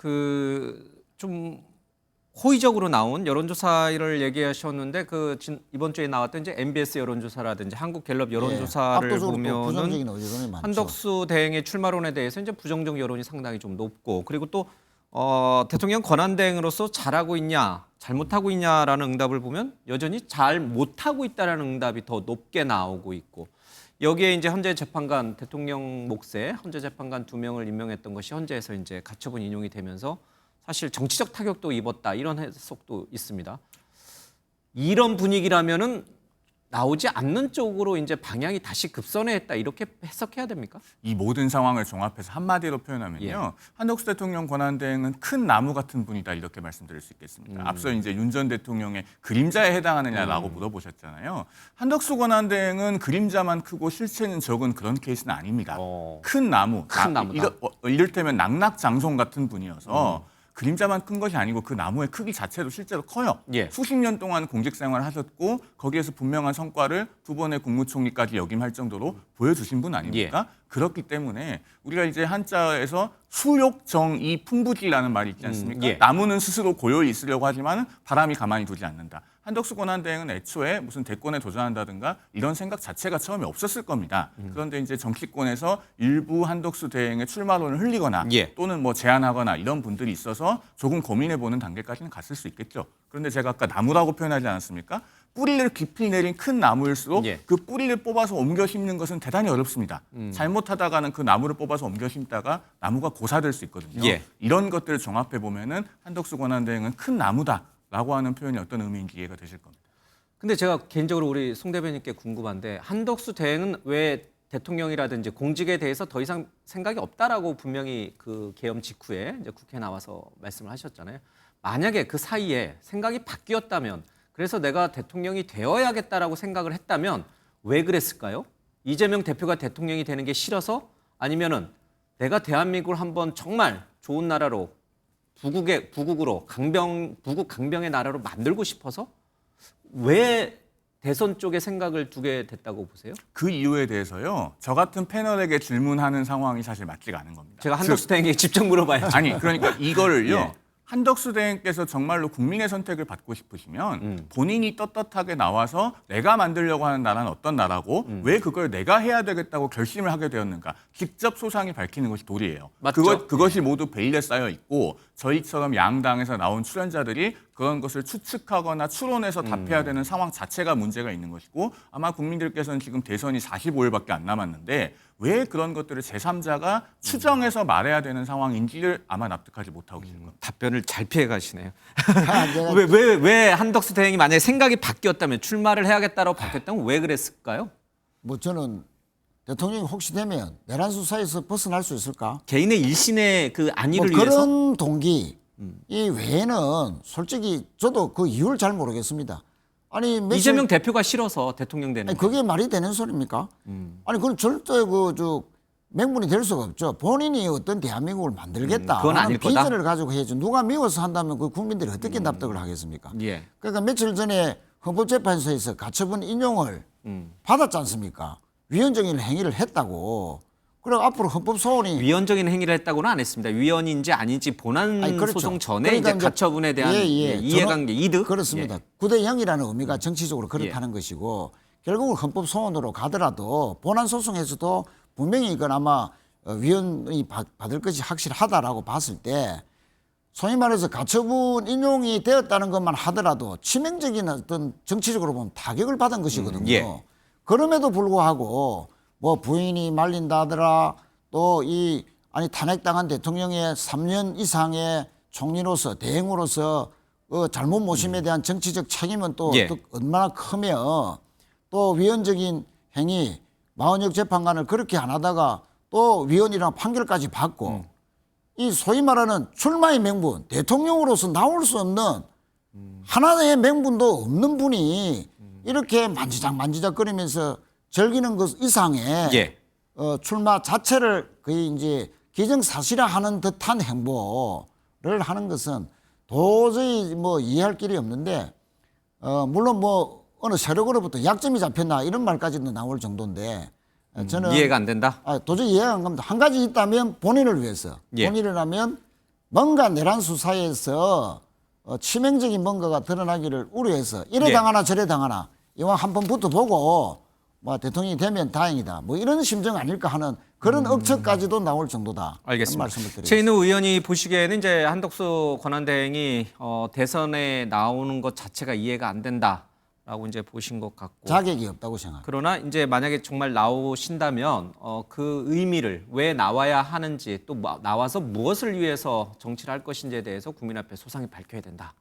좀 호의적으로 나온 여론조사를 얘기하셨는데 이번 주에 나왔던 이제 MBS 여론조사라든지 한국갤럽 여론조사를 압도적으로 또 부정적인 보면은 여론이 많죠. 한덕수 대행의 출마론에 대해서 이제 부정적 여론이 상당히 좀 높고 그리고 또 대통령 권한대행으로서 잘하고 있냐 잘못하고 있냐라는 응답을 보면 여전히 잘 못하고 있다라는 응답이 더 높게 나오고 있고 여기에 이제 헌재 재판관 대통령 몫에 헌재 재판관 2명을 임명했던 것이 헌재에서 이제 가처분 인용이 되면서 사실 정치적 타격도 입었다 이런 해석도 있습니다. 이런 분위기라면은 나오지 않는 쪽으로 이제 방향이 다시 급선회했다 이렇게 해석해야 됩니까? 이 모든 상황을 종합해서 한마디로 표현하면요. 예. 한덕수 대통령 권한대행은 큰 나무 같은 분이다 이렇게 말씀드릴 수 있겠습니다. 앞서 이제 윤 전 대통령의 그림자에 해당하느냐라고 물어보셨잖아요. 한덕수 권한대행은 그림자만 크고 실체는 적은 그런 케이스는 아닙니다. 큰 나무, 큰 나무다. 이를테면 낙낙장송 같은 분이어서 그림자만 큰 것이 아니고 그 나무의 크기 자체도 실제로 커요. 예. 수십 년 동안 공직생활을 하셨고 거기에서 분명한 성과를 2번의 국무총리까지 역임할 정도로 보여주신 분 아닙니까? 그렇기 때문에 우리가 이제 한자에서 수욕정이 풍부지라는 말이 있지 않습니까? 예. 나무는 스스로 고요히 있으려고 하지만 바람이 가만히 두지 않는다. 한덕수 권한대행은 애초에 무슨 대권에 도전한다든가 이런 생각 자체가 처음에 없었을 겁니다. 그런데 이제 정치권에서 일부 한덕수 대행의 출마론을 흘리거나 예. 또는 뭐 제안하거나 이런 분들이 있어서 조금 고민해보는 단계까지는 갔을 수 있겠죠. 그런데 제가 아까 나무라고 표현하지 않았습니까? 뿌리를 깊이 내린 큰 나무일수록 예. 그 뿌리를 뽑아서 옮겨 심는 것은 대단히 어렵습니다. 잘못하다가는 그 나무를 뽑아서 옮겨 심다가 나무가 고사될 수 있거든요. 예. 이런 것들을 종합해 보면은 한덕수 권한대행은 큰 나무다라고 하는 표현이 어떤 의미인지 이해가 되실 겁니다. 근데 제가 개인적으로 우리 송 대변인께 궁금한데 한덕수 대행은 왜 대통령이라든지 공직에 대해서 더 이상 생각이 없다라고 분명히 그 계엄 직후에 이제 국회에 나와서 말씀을 하셨잖아요. 만약에 그 사이에 생각이 바뀌었다면 그래서 내가 대통령이 되어야겠다라고 생각을 했다면 왜 그랬을까요? 이재명 대표가 대통령이 되는 게 싫어서 아니면은 내가 대한민국을 한번 정말 좋은 나라로 부국으로 부국 강병의 나라로 만들고 싶어서 왜 대선 쪽에 생각을 두게 됐다고 보세요? 그 이유에 대해서요. 저 같은 패널에게 질문하는 상황이 사실 맞지가 않은 겁니다. 제가 한덕수 대행에게 직접 물어봐야죠. 아니 그러니까 이거를요. 예. 한덕수 대행께서 정말로 국민의 선택을 받고 싶으시면 본인이 떳떳하게 나와서 내가 만들려고 하는 나라는 어떤 나라고 왜 그걸 내가 해야 되겠다고 결심을 하게 되었는가 직접 소상히 밝히는 것이 도리예요. 맞죠? 그것이 모두 베일에 쌓여 있고 저희처럼 양당에서 나온 출연자들이 그런 것을 추측하거나 추론해서 답해야 되는 상황 자체가 문제가 있는 것이고 아마 국민들께서는 지금 대선이 45일밖에 안 남았는데 왜 그런 것들을 제3자가 추정해서 말해야 되는 상황인지를 아마 납득하지 못하고 계신 겁니다. 답변을 잘 피해 가시네요. 제가 왜 한덕수 대행이 만약에 생각이 바뀌었다면 출마를 해야겠다고 바뀌었다면 왜 그랬을까요? 뭐 저는 대통령이 혹시 되면 내란 수사에서 벗어날 수 있을까? 개인의 일신의 그 뭐 안위를 위해서 그런 동기 이 외에는 솔직히 저도 그 이유를 잘 모르겠습니다. 아니 며칠- 이재명 대표가 싫어서 대통령 되는 아니, 거예요. 그게 말이 되는 소리입니까? 아니 그건 절대 맹분이 될 수가 없죠. 본인이 어떤 대한민국을 만들겠다 그건 아닐 거다. 비전을 가지고 해야지. 누가 미워서 한다면 그 국민들이 어떻게 납득을 하겠습니까? 예. 그러니까 며칠 전에 헌법재판소에서 가처분 인용을 받았지 않습니까? 위헌적인 행위를 했다고. 그리고 앞으로 헌법소원이 위헌적인 행위를 했다고는 안 했습니다. 위헌인지 아닌지 본안 아니, 그렇죠. 소송 전에 그러니까 이제 가처분에 대한 이해관계, 이득 그렇습니다. 예. 9대 0이라는 의미가 정치적으로 그렇다는 것이고 결국은 헌법소원으로 가더라도 본안 소송에서도 분명히 이건 아마 위헌이 받을 것이 확실하다라고 봤을 때 소위 말해서 가처분 인용이 되었다는 것만 하더라도 치명적인 어떤 정치적으로 보면 타격을 받은 것이거든요. 예. 그럼에도 불구하고 뭐 부인이 말린다 하더라 또 탄핵당한 대통령의 3년 이상의 총리로서 대행으로서 잘못 모심에 대한 정치적 책임은 또 예. 얼마나 크며 또 위헌적인 행위 마흔역 재판관을 그렇게 안 하다가 또 위헌이랑 판결까지 받고 이 소위 말하는 출마의 명분 대통령으로서 나올 수 없는 하나의 명분도 없는 분이 이렇게 만지작거리면서 즐기는 것 이상의 예. 출마 자체를 거의 이제 기정사실화하는 듯한 행보를 하는 것은 도저히 뭐 이해할 길이 없는데 물론 뭐 어느 세력으로부터 약점이 잡혔나 이런 말까지도 나올 정도인데 저는 이해가 안 된다. 도저히 이해가 안 갑니다. 한 가지 있다면 본인을 위해서 예. 본인이라면 뭔가 내란 수사에서 치명적인 뭔가가 드러나기를 우려해서 이래 예. 당하나 저래 당하나 이왕 한번 붙어보고 뭐 대통령이 되면 다행이다. 뭐 이런 심정 아닐까 하는 그런 억측까지도 나올 정도다. 알겠습니다. 말씀을 드리겠습니다. 최인우 의원이 보시기에는 이제 한덕수 권한대행이 대선에 나오는 것 자체가 이해가 안 된다라고 이제 보신 것 같고. 자격이 없다고 생각합니다. 그러나 이제 만약에 정말 나오신다면 그 의미를 왜 나와야 하는지 또 나와서 무엇을 위해서 정치를 할 것인지에 대해서 국민 앞에 소상히 밝혀야 된다.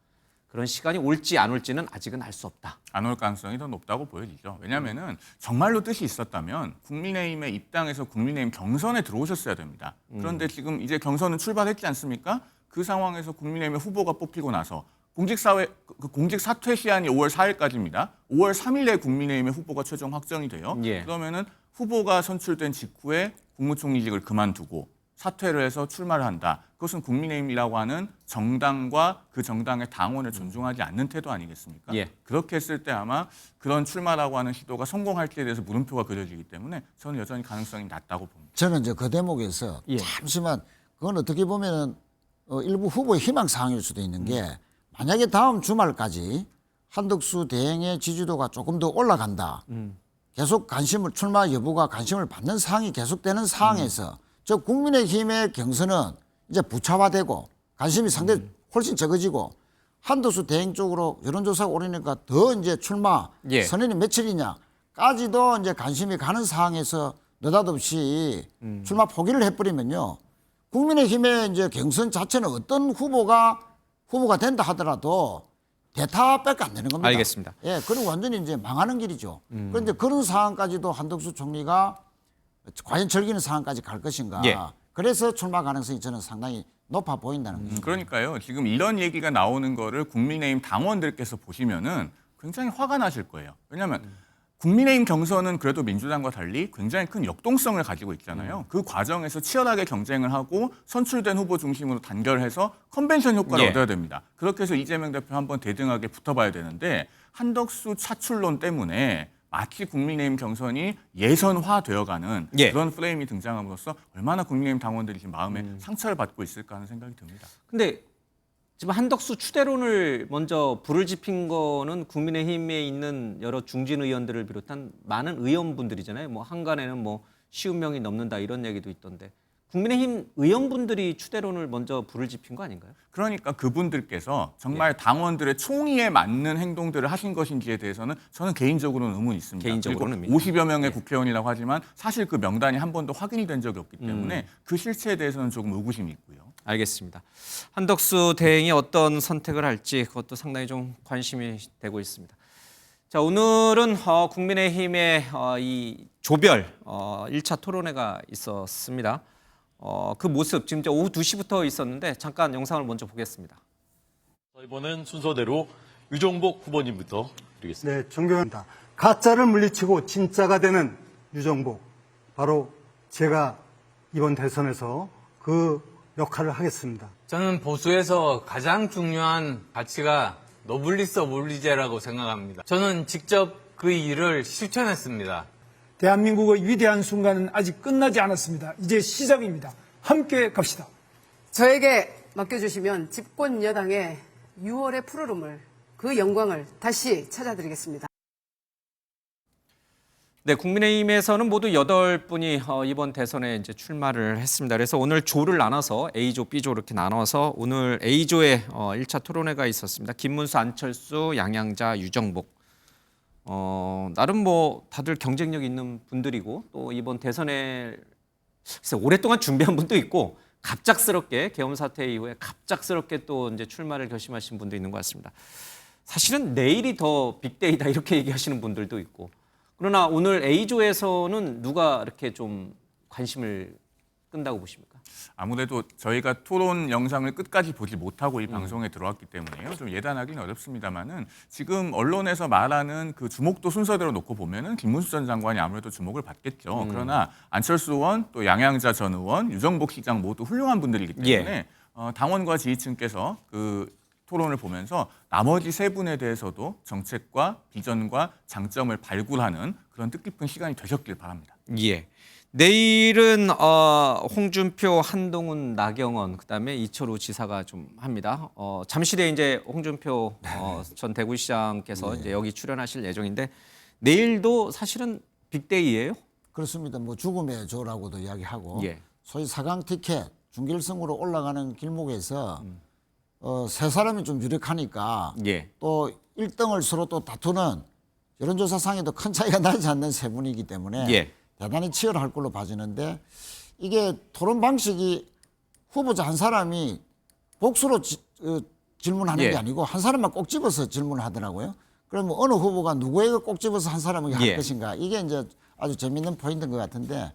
그런 시간이 올지 안 올지는 아직은 알 수 없다. 안 올 가능성이 더 높다고 보여지죠. 왜냐하면은 정말로 뜻이 있었다면 국민의힘의 입당해서 국민의힘 경선에 들어오셨어야 됩니다. 그런데 지금 이제 경선은 출발했지 않습니까? 그 상황에서 국민의힘의 후보가 뽑히고 나서 공직 사퇴 시한이 5월 4일까지입니다. 5월 3일에 국민의힘의 후보가 최종 확정이 돼요. 예. 그러면은 후보가 선출된 직후에 국무총리직을 그만두고 사퇴를 해서 출마를 한다. 그것은 국민의힘이라고 하는 정당과 그 정당의 당원을 존중하지 않는 태도 아니겠습니까? 예. 그렇게 했을 때 아마 그런 출마라고 하는 시도가 성공할지에 대해서 물음표가 그려지기 때문에 저는 여전히 가능성이 낮다고 봅니다. 저는 이제 그 대목에서 잠시만 그건 어떻게 보면은 일부 후보의 희망 사항일 수도 있는 게 만약에 다음 주말까지 한덕수 대행의 지지도가 조금 더 올라간다. 계속 출마 여부가 관심을 받는 사항이 계속되는 상황에서 저 국민의힘의 경선은 이제 부차화되고 관심이 상당히 훨씬 적어지고 한덕수 대행 쪽으로 여론조사가 오르니까 더 이제 출마 예. 선언이 며칠이냐까지도 이제 관심이 가는 상황에서 느닷없이 출마 포기를 해버리면요. 국민의힘의 이제 경선 자체는 어떤 후보가 된다 하더라도 대타밖에 안 되는 겁니다. 알겠습니다. 예, 그리고 완전히 이제 망하는 길이죠. 그런데 그런 상황까지도 한덕수 총리가 과연 즐기는 상황까지 갈 것인가. 예. 그래서 출마 가능성이 저는 상당히 높아 보인다는 거죠. 그러니까요. 지금 이런 얘기가 나오는 거를 국민의힘 당원들께서 보시면은 굉장히 화가 나실 거예요. 왜냐하면 국민의힘 경선은 그래도 민주당과 달리 굉장히 큰 역동성을 가지고 있잖아요. 그 과정에서 치열하게 경쟁을 하고 선출된 후보 중심으로 단결해서 컨벤션 효과를 예. 얻어야 됩니다. 그렇게 해서 이재명 대표 한번 대등하게 붙어봐야 되는데 한덕수 차출론 때문에 마치 국민의힘 경선이 예선화되어가는 예. 그런 프레임이 등장함으로써 얼마나 국민의힘 당원들이 지금 마음에 상처를 받고 있을까 하는 생각이 듭니다. 근데 지금 한덕수 추대론을 먼저 불을 지핀 거는 국민의힘에 있는 여러 중진 의원들을 비롯한 많은 의원분들이잖아요. 뭐 한간에는 뭐 50명이 넘는다 이런 얘기도 있던데 국민의힘 의원분들이 추대론을 먼저 불을 지핀 거 아닌가요? 그러니까 그분들께서 정말 당원들의 총의에 맞는 행동들을 하신 것인지에 대해서는 저는 개인적으로는 의문이 있습니다. 개인적으로는 그리고 50여 명의 국회의원이라고 하지만 사실 그 명단이 한 번도 확인이 된 적이 없기 때문에 그 실체에 대해서는 조금 의구심이 있고요. 알겠습니다. 한덕수 대행이 어떤 선택을 할지 그것도 상당히 좀 관심이 되고 있습니다. 자, 오늘은 국민의힘의 이 조별 1차 토론회가 있었습니다. 그 모습 지금 이제 오후 2시부터 있었는데 잠깐 영상을 먼저 보겠습니다. 이번엔 순서대로 유정복 후보님부터 드리겠습니다. 네, 존경합니다. 가짜를 물리치고 진짜가 되는 유정복. 바로 제가 이번 대선에서 그 역할을 하겠습니다. 저는 보수에서 가장 중요한 가치가 노블리스 오블리제라고 생각합니다. 저는 직접 그 일을 실천했습니다. 대한민국의 위대한 순간은 아직 끝나지 않았습니다. 이제 시작입니다. 함께 갑시다. 저에게 맡겨주시면 집권 여당의 6월의 푸르름을, 그 영광을 다시 찾아드리겠습니다. 네, 국민의힘에서는 모두 8분이 이번 대선에 이제 출마를 했습니다. 그래서 오늘 조를 나눠서 A조, B조 이렇게 나눠서 오늘 A조에 1차 토론회가 있었습니다. 김문수, 안철수, 양양자, 유정복. 나름 뭐 다들 경쟁력 있는 분들이고 또 이번 대선에 오랫동안 준비한 분도 있고 갑작스럽게 계엄 사태 이후에 갑작스럽게 또 이제 출마를 결심하신 분도 있는 것 같습니다. 사실은 내일이 더 빅데이다 이렇게 얘기하시는 분들도 있고 그러나 오늘 A조에서는 누가 이렇게 좀 관심을 끈다고 보십니까? 아무래도 저희가 토론 영상을 끝까지 보지 못하고 이 방송에 들어왔기 때문에요. 좀 예단하기는 어렵습니다만은 지금 언론에서 말하는 그 주목도 순서대로 놓고 보면은 김문수 전 장관이 아무래도 주목을 받겠죠. 그러나 안철수 의원, 또 양양자 전 의원, 유정복 시장 모두 훌륭한 분들이기 때문에 당원과 지지층께서 그 토론을 보면서 나머지 세 분에 대해서도 정책과 비전과 장점을 발굴하는 그런 뜻깊은 시간이 되셨길 바랍니다. 예. 내일은 홍준표, 한동훈, 나경원 그다음에 이철우 지사가 좀 합니다. 잠시 뒤에 이제 홍준표 전 대구시장께서 이제 여기 출연하실 예정인데 내일도 사실은 빅데이예요. 그렇습니다. 뭐 죽음의 조라고도 이야기하고 예. 소위 4강 티켓 준결승으로 올라가는 길목에서 세 사람이 좀 유력하니까 예. 또 1등을 서로 또 다투는 여론조사상에도 큰 차이가 나지 않는 세 분이기 때문에 예. 대단히 치열할 걸로 봐지는데 이게 토론 방식이 후보자 한 사람이 복수로 질문하는 예. 게 아니고 한 사람만 꼭 집어서 질문을 하더라고요. 그러면 어느 후보가 누구에게 꼭 집어서 한 사람에게 할 예. 것인가 이게 이제 아주 재밌는 포인트인 것 같은데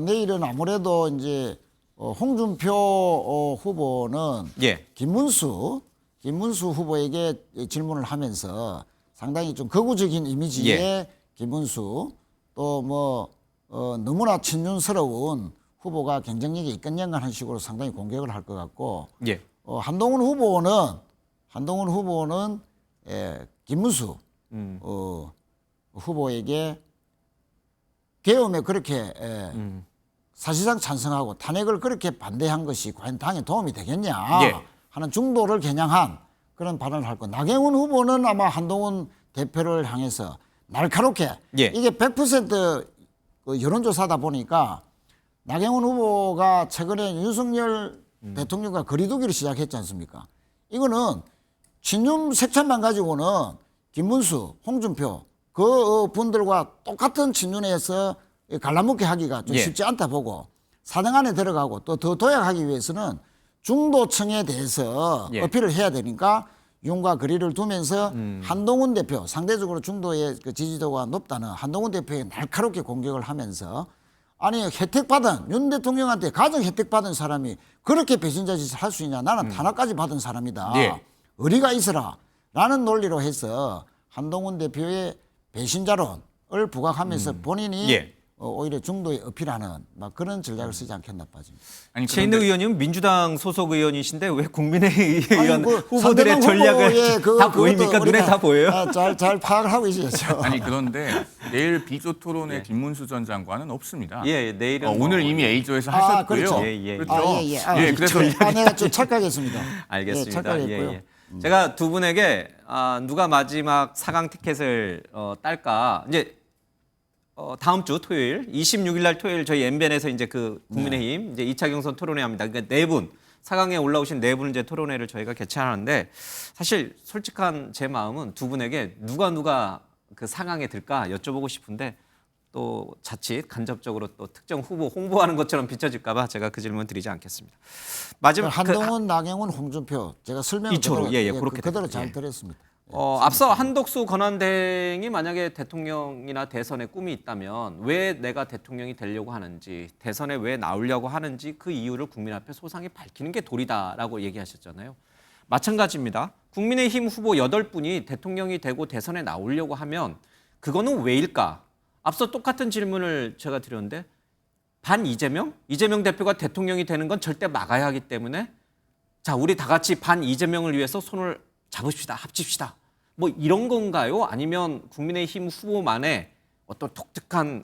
내일은 아무래도 이제 홍준표 후보는 예. 김문수 후보에게 질문을 하면서 상당히 좀 거구적인 이미지의 예. 김문수 또 뭐 너무나 친윤스러운 후보가 경쟁력이 있겠냐는 식으로 상당히 공격을 할 것 같고 예. 한동훈 후보는 김문수 후보에게 계엄에 그렇게 사실상 찬성하고 탄핵을 그렇게 반대한 것이 과연 당에 도움이 되겠냐 예. 하는 중도를 겨냥한 그런 발언을 할 거. 나경원 후보는 아마 한동훈 대표를 향해서 날카롭게 예. 이게 100% 여론조사다 보니까 나경원 후보가 최근에 윤석열 대통령과 거리두기를 시작했지 않습니까? 이거는 친윤 색채만 가지고는 김문수, 홍준표 그 분들과 똑같은 친윤에서 갈라먹게 하기가 좀 예. 쉽지 않다 보고 4등 안에 들어가고 또 더 도약하기 위해서는 중도층에 대해서 예. 어필을 해야 되니까 윤과 거리를 두면서 한동훈 대표 상대적으로 중도의 그 지지도가 높다는 한동훈 대표에 날카롭게 공격을 하면서 아니 혜택받은 윤 대통령한테 가장 혜택받은 사람이 그렇게 배신자 짓을 할 수 있냐 나는 탄압까지 받은 사람이다. 예. 의리가 있어라 라는 논리로 해서 한동훈 대표의 배신자론을 부각하면서 본인이 예. 오히려 중도에 어필하는 막 그런 전략을 쓰지 않겠나 빠집니다. 아니, 최인득 의원님 민주당 소속 의원이신데 왜 국민의힘 그 후보들의 상대방 전략을 후보의 다 보입니까? 눈에 다 보여요? 잘 파악을 하고 있어야죠. 아니 그런데 내일 B조 토론에 김문수 전 장관은 없습니다. 예, 내일은 오늘 이미 A조에서 하셨고요. 그렇죠. 그렇죠. 그래서 내가 좀 착각했습니다. 알겠습니다. 예, 착각했고요. 제가 두 분에게 누가 마지막 4강 티켓을 딸까 이제 다음 주 토요일 26일 날 토요일 저희 MBN에서 이제 그 국민의힘 이제 2차 경선 토론회 합니다. 그러니까 4분 4강에 올라오신 4분 이제 토론회를 저희가 개최하는데 사실 솔직한 제 마음은 두 분에게 누가 그 4강에 들까 여쭤보고 싶은데 또 자칫 간접적으로 또 특정 후보 홍보하는 것처럼 비춰질까 봐 제가 그 질문 드리지 않겠습니다. 마지막 한동훈, 나경원, 홍준표 제가 설명 이초로 그대로, 그렇게 그대로 됩니다. 잘 들었습니다. 앞서 한덕수 권한대행이 만약에 대통령이나 대선에 꿈이 있다면 왜 내가 대통령이 되려고 하는지 대선에 왜 나오려고 하는지 그 이유를 국민 앞에 소상히 밝히는 게 도리다라고 얘기하셨잖아요. 마찬가지입니다. 국민의힘 후보 8분이 대통령이 되고 대선에 나오려고 하면 그거는 왜일까? 앞서 똑같은 질문을 제가 드렸는데 반 이재명 대표가 대통령이 되는 건 절대 막아야 하기 때문에 자 우리 다 같이 반 이재명을 위해서 손을 잡읍시다, 합칩시다. 뭐 이런 건가요? 아니면 국민의힘 후보만의 어떤 독특한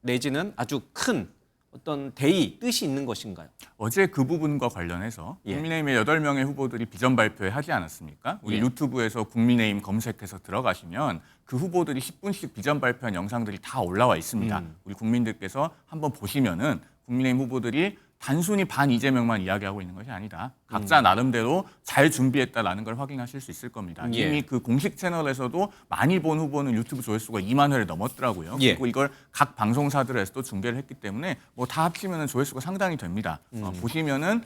내지는 아주 큰 어떤 대의, 뜻이 있는 것인가요? 어제 그 부분과 관련해서 국민의힘의 8명의 후보들이 비전 발표회 하지 않았습니까? 우리 유튜브에서 국민의힘 검색해서 들어가시면 그 후보들이 10분씩 비전 발표한 영상들이 다 올라와 있습니다. 우리 국민들께서 한번 보시면은 국민의힘 후보들이 단순히 반 이재명만 이야기하고 있는 것이 아니다. 각자 나름대로 잘 준비했다라는 걸 확인하실 수 있을 겁니다. 이미 그 공식 채널에서도 많이 본 후보는 유튜브 조회수가 2만 회를 넘었더라고요. 그리고 이걸 각 방송사들에서도 중계를 했기 때문에 뭐 다 합치면 조회수가 상당히 됩니다. 보시면은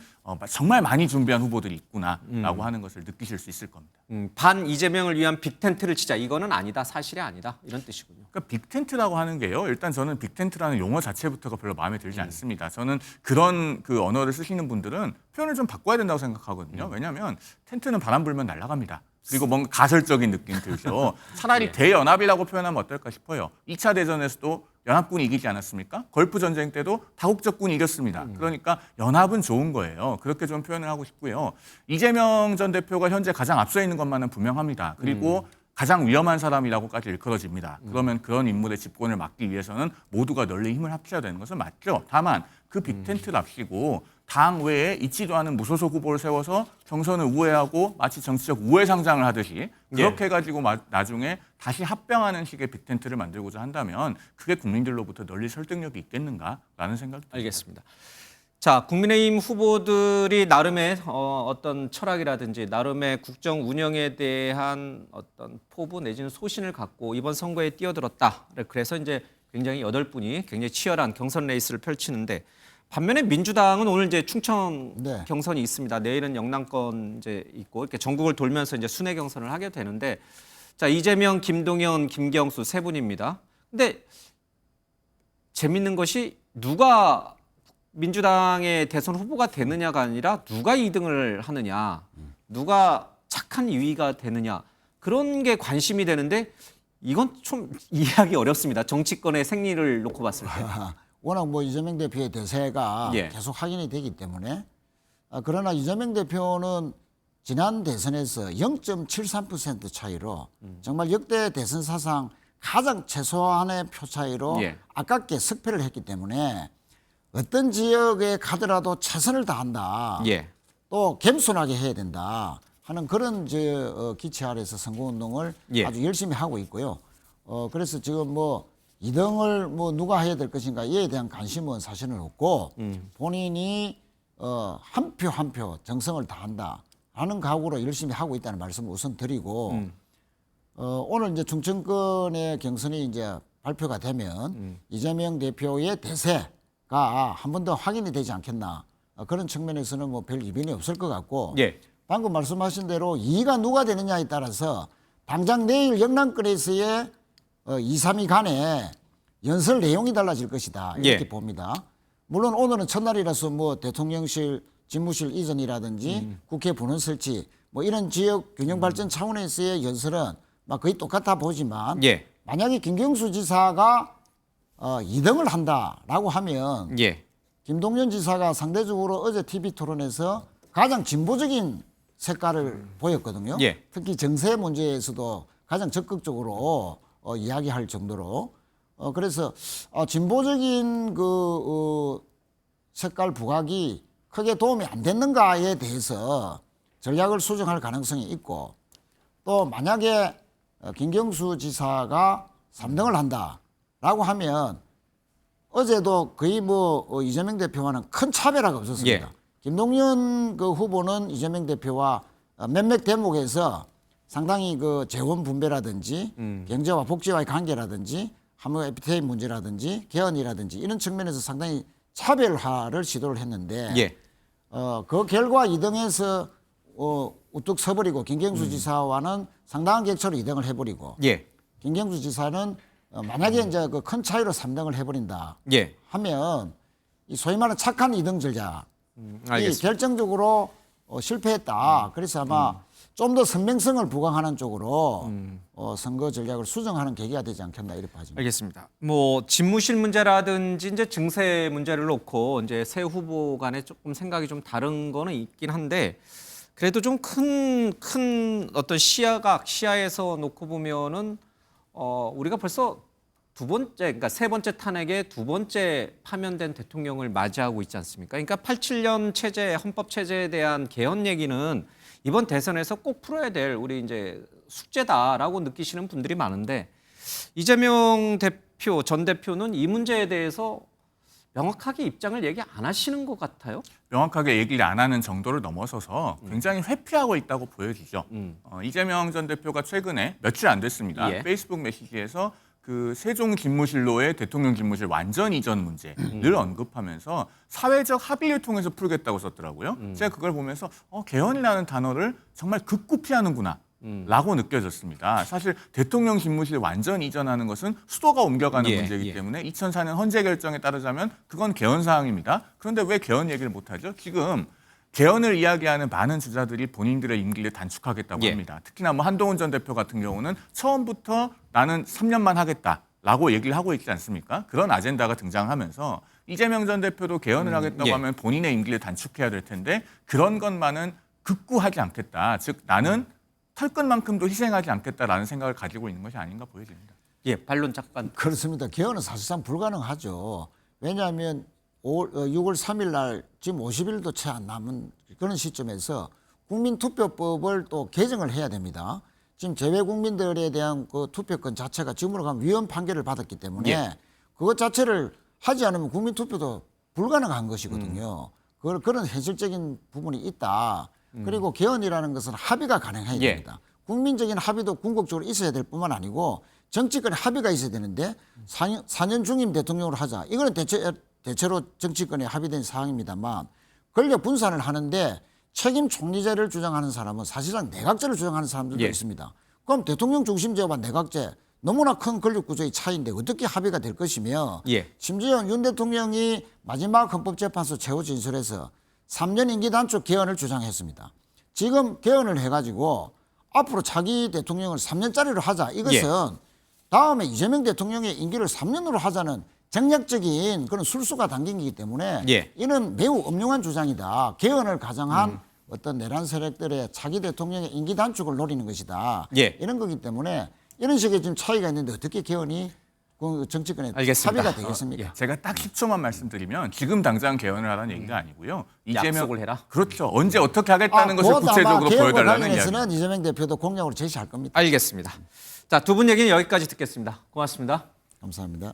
정말 많이 준비한 후보들이 있구나라고 하는 것을 느끼실 수 있을 겁니다. 반 이재명을 위한 빅텐트를 치자. 이거는 아니다. 사실이 아니다. 이런 뜻이군요. 그러니까 빅텐트라고 하는 게요. 일단 저는 빅텐트라는 용어 자체부터가 별로 마음에 들지 않습니다. 저는 그런 그 언어를 쓰시는 분들은 표현을 좀 바꿔야 된다고 생각하거든요. 왜냐하면 텐트는 바람 불면 날아갑니다. 그리고 뭔가 가설적인 느낌 들죠. 차라리 대연합이라고 표현하면 어떨까 싶어요. 2차 대전에서도 연합군이 이기지 않았습니까? 걸프 전쟁 때도 다국적군이 이겼습니다. 그러니까 연합은 좋은 거예요. 그렇게 좀 표현을 하고 싶고요. 이재명 전 대표가 현재 가장 앞서 있는 것만은 분명합니다. 그리고 가장 위험한 사람이라고까지 일컬어집니다. 그러면 그런 인물의 집권을 막기 위해서는 모두가 널리 힘을 합쳐야 되는 것은 맞죠. 다만 그 빅텐트랍시고 당 외에 있지도 않은 무소속 후보를 세워서 경선을 우회하고 마치 정치적 우회상장을 하듯이 그렇게 해가지고 나중에 다시 합병하는 식의 빅텐트를 만들고자 한다면 그게 국민들로부터 널리 설득력이 있겠는가라는 생각이 듭니다. 알겠습니다. 자, 국민의힘 후보들이 나름의 어떤 철학이라든지 나름의 국정 운영에 대한 어떤 포부 내지는 소신을 갖고 이번 선거에 뛰어들었다. 그래서 이제 굉장히 8분이 굉장히 치열한 경선 레이스를 펼치는데 반면에 민주당은 오늘 이제 충청 경선이 있습니다. 내일은 영남권 이제 있고 이렇게 전국을 돌면서 이제 순회 경선을 하게 되는데 자, 이재명, 김동연, 김경수 3분입니다. 근데 재밌는 것이 누가 민주당의 대선 후보가 되느냐가 아니라 누가 2등을 하느냐, 누가 착한 2위가 되느냐 그런 게 관심이 되는데 이건 좀 이해하기 어렵습니다. 정치권의 생리를 놓고 봤을 때. 워낙 뭐 이재명 대표의 대세가 계속 확인이 되기 때문에 그러나 이재명 대표는 지난 대선에서 0.73% 차이로 정말 역대 대선 사상 가장 최소한의 표 차이로 아깝게 석패를 했기 때문에 어떤 지역에 가더라도 최선을 다한다. 또 겸손하게 해야 된다 하는 그런 기치 아래서 선거운동을 아주 열심히 하고 있고요. 그래서 지금 뭐 2등을 뭐 누가 해야 될 것인가 이에 대한 관심은 사실은 없고 본인이 한 표 한 표 정성을 다한다 하는 각오로 열심히 하고 있다는 말씀을 우선 드리고 오늘 이제 충청권의 경선이 이제 발표가 되면 이재명 대표의 대세가 한 번 더 확인이 되지 않겠나 그런 측면에서는 뭐 별 이변이 없을 것 같고 방금 말씀하신 대로 2위가 누가 되느냐에 따라서 당장 내일 영남권에서의 2, 3위 간에 연설 내용이 달라질 것이다 이렇게 봅니다. 물론 오늘은 첫날이라서 뭐 대통령실 집무실 이전이라든지 국회 본원 설치 뭐 이런 지역 균형 발전 차원에서의 연설은 막 거의 똑같아 보지만 만약에 김경수 지사가 2등을 한다라고 하면 예. 김동연 지사가 상대적으로 어제 TV 토론에서 가장 진보적인 색깔을 보였거든요. 예. 특히 정세 문제에서도 가장 적극적으로 이야기할 정도로 그래서 진보적인 색깔 부각이 크게 도움이 안 됐는가에 대해서 전략을 수정할 가능성이 있고 또 만약에 김경수 지사가 3등을 한다라고 하면 어제도 거의 이재명 대표와는 큰 차별화가 없었습니다. 예. 김동연 후보는 이재명 대표와 몇몇 대목에서 상당히 재원 분배라든지 경제와 복지와의 관계라든지 한국 FTA 문제라든지 개헌이라든지 이런 측면에서 상당히 차별화를 시도를 했는데 예. 그 결과 2등에서 우뚝 서버리고 김경수 지사와는 상당한 격차로 2등을 해버리고 예. 김경수 지사는 만약에 이제 큰 차이로 3등을 해버린다 예. 하면 이 소위 말하는 착한 2등 전략이 알겠습니다. 결정적으로 실패했다. 그래서 아마 좀 더 선명성을 부각하는 쪽으로 선거 전략을 수정하는 계기가 되지 않겠나 이렇게 봐집니다. 알겠습니다. 집무실 문제라든지 이제 증세 문제를 놓고 이제 새 후보 간에 조금 생각이 좀 다른 거는 있긴 한데 그래도 좀 큰 어떤 시야에서 놓고 보면은 우리가 벌써 그러니까 세 번째 탄핵에 두 번째 파면된 대통령을 맞이하고 있지 않습니까? 그러니까 87년 헌법 체제에 대한 개헌 얘기는 이번 대선에서 꼭 풀어야 될 우리 이제 숙제다라고 느끼시는 분들이 많은데 이재명 전 대표는 이 문제에 대해서 명확하게 입장을 얘기 안 하시는 것 같아요. 명확하게 얘기를 안 하는 정도를 넘어서서 굉장히 회피하고 있다고 보여지죠. 이재명 전 대표가 최근에 며칠 안 됐습니다. 예. 페이스북 메시지에서 세종 집무실로의 대통령 집무실 완전 이전 문제를 언급하면서 사회적 합의를 통해서 풀겠다고 썼더라고요. 제가 그걸 보면서 개헌이라는 단어를 정말 극구 피하는구나. 라고 느껴졌습니다. 사실 대통령 집무실 완전 이전하는 것은 수도가 옮겨가는 문제이기 때문에 2004년 헌재 결정에 따르자면 그건 개헌 사항입니다. 그런데 왜 개헌 얘기를 못하죠? 지금 개헌을 이야기하는 많은 주자들이 본인들의 임기를 단축하겠다고 합니다. 특히나 한동훈 전 대표 같은 경우는 처음부터 나는 3년만 하겠다라고 얘기를 하고 있지 않습니까? 그런 아젠다가 등장하면서 이재명 전 대표도 개헌을 하겠다고 하면 본인의 임기를 단축해야 될 텐데 그런 것만은 극구 하지 않겠다. 즉 나는 털끝만큼도 희생하지 않겠다라는 생각을 가지고 있는 것이 아닌가 보여집니다. 예, 반론 잠깐. 그렇습니다. 개헌은 사실상 불가능하죠. 왜냐하면 6월 3일 날 지금 50일도 채 안 남은 그런 시점에서 국민투표법을 또 개정을 해야 됩니다. 지금 재외 국민들에 대한 투표권 자체가 지금으로 가면 위헌 판결을 받았기 때문에 그것 자체를 하지 않으면 국민투표도 불가능한 것이거든요. 그런 현실적인 부분이 있다. 그리고 개헌이라는 것은 합의가 가능해야 됩니다. 국민적인 합의도 궁극적으로 있어야 될 뿐만 아니고 정치권의 합의가 있어야 되는데 4년 중임 대통령으로 하자. 이거는 대체로 정치권에 합의된 사항입니다만 권력 분산을 하는데 책임 총리제를 주장하는 사람은 사실상 내각제를 주장하는 사람들도 있습니다. 그럼 대통령 중심제와 내각제 너무나 큰 권력 구조의 차이인데 어떻게 합의가 될 것이며 심지어 윤 대통령이 마지막 헌법재판소 최후 진술에서 3년 임기 단축 개헌을 주장했습니다. 지금 개헌을 해가지고 앞으로 차기 대통령을 3년짜리로 하자. 이것은 다음에 이재명 대통령의 임기를 3년으로 하자는 정략적인 그런 술수가 담긴 거기 때문에 이는 매우 엄중한 주장이다. 개헌을 가정한 어떤 내란 세력들의 차기 대통령의 임기 단축을 노리는 것이다. 이런 거기 때문에 이런 식의 지금 차이가 있는데 어떻게 개헌이 정치권에 합의가 되겠습니까? 제가 딱 10초만 말씀드리면 지금 당장 개헌을 하라는 얘기가 아니고요. 약속을 해라. 그렇죠. 언제 어떻게 하겠다는 것을 구체적으로 보여달라는 이야기입니다. 이야기. 이재명 대표도 공약으로 제시할 겁니다. 알겠습니다. 자, 두 분 얘기는 여기까지 듣겠습니다. 고맙습니다. 감사합니다.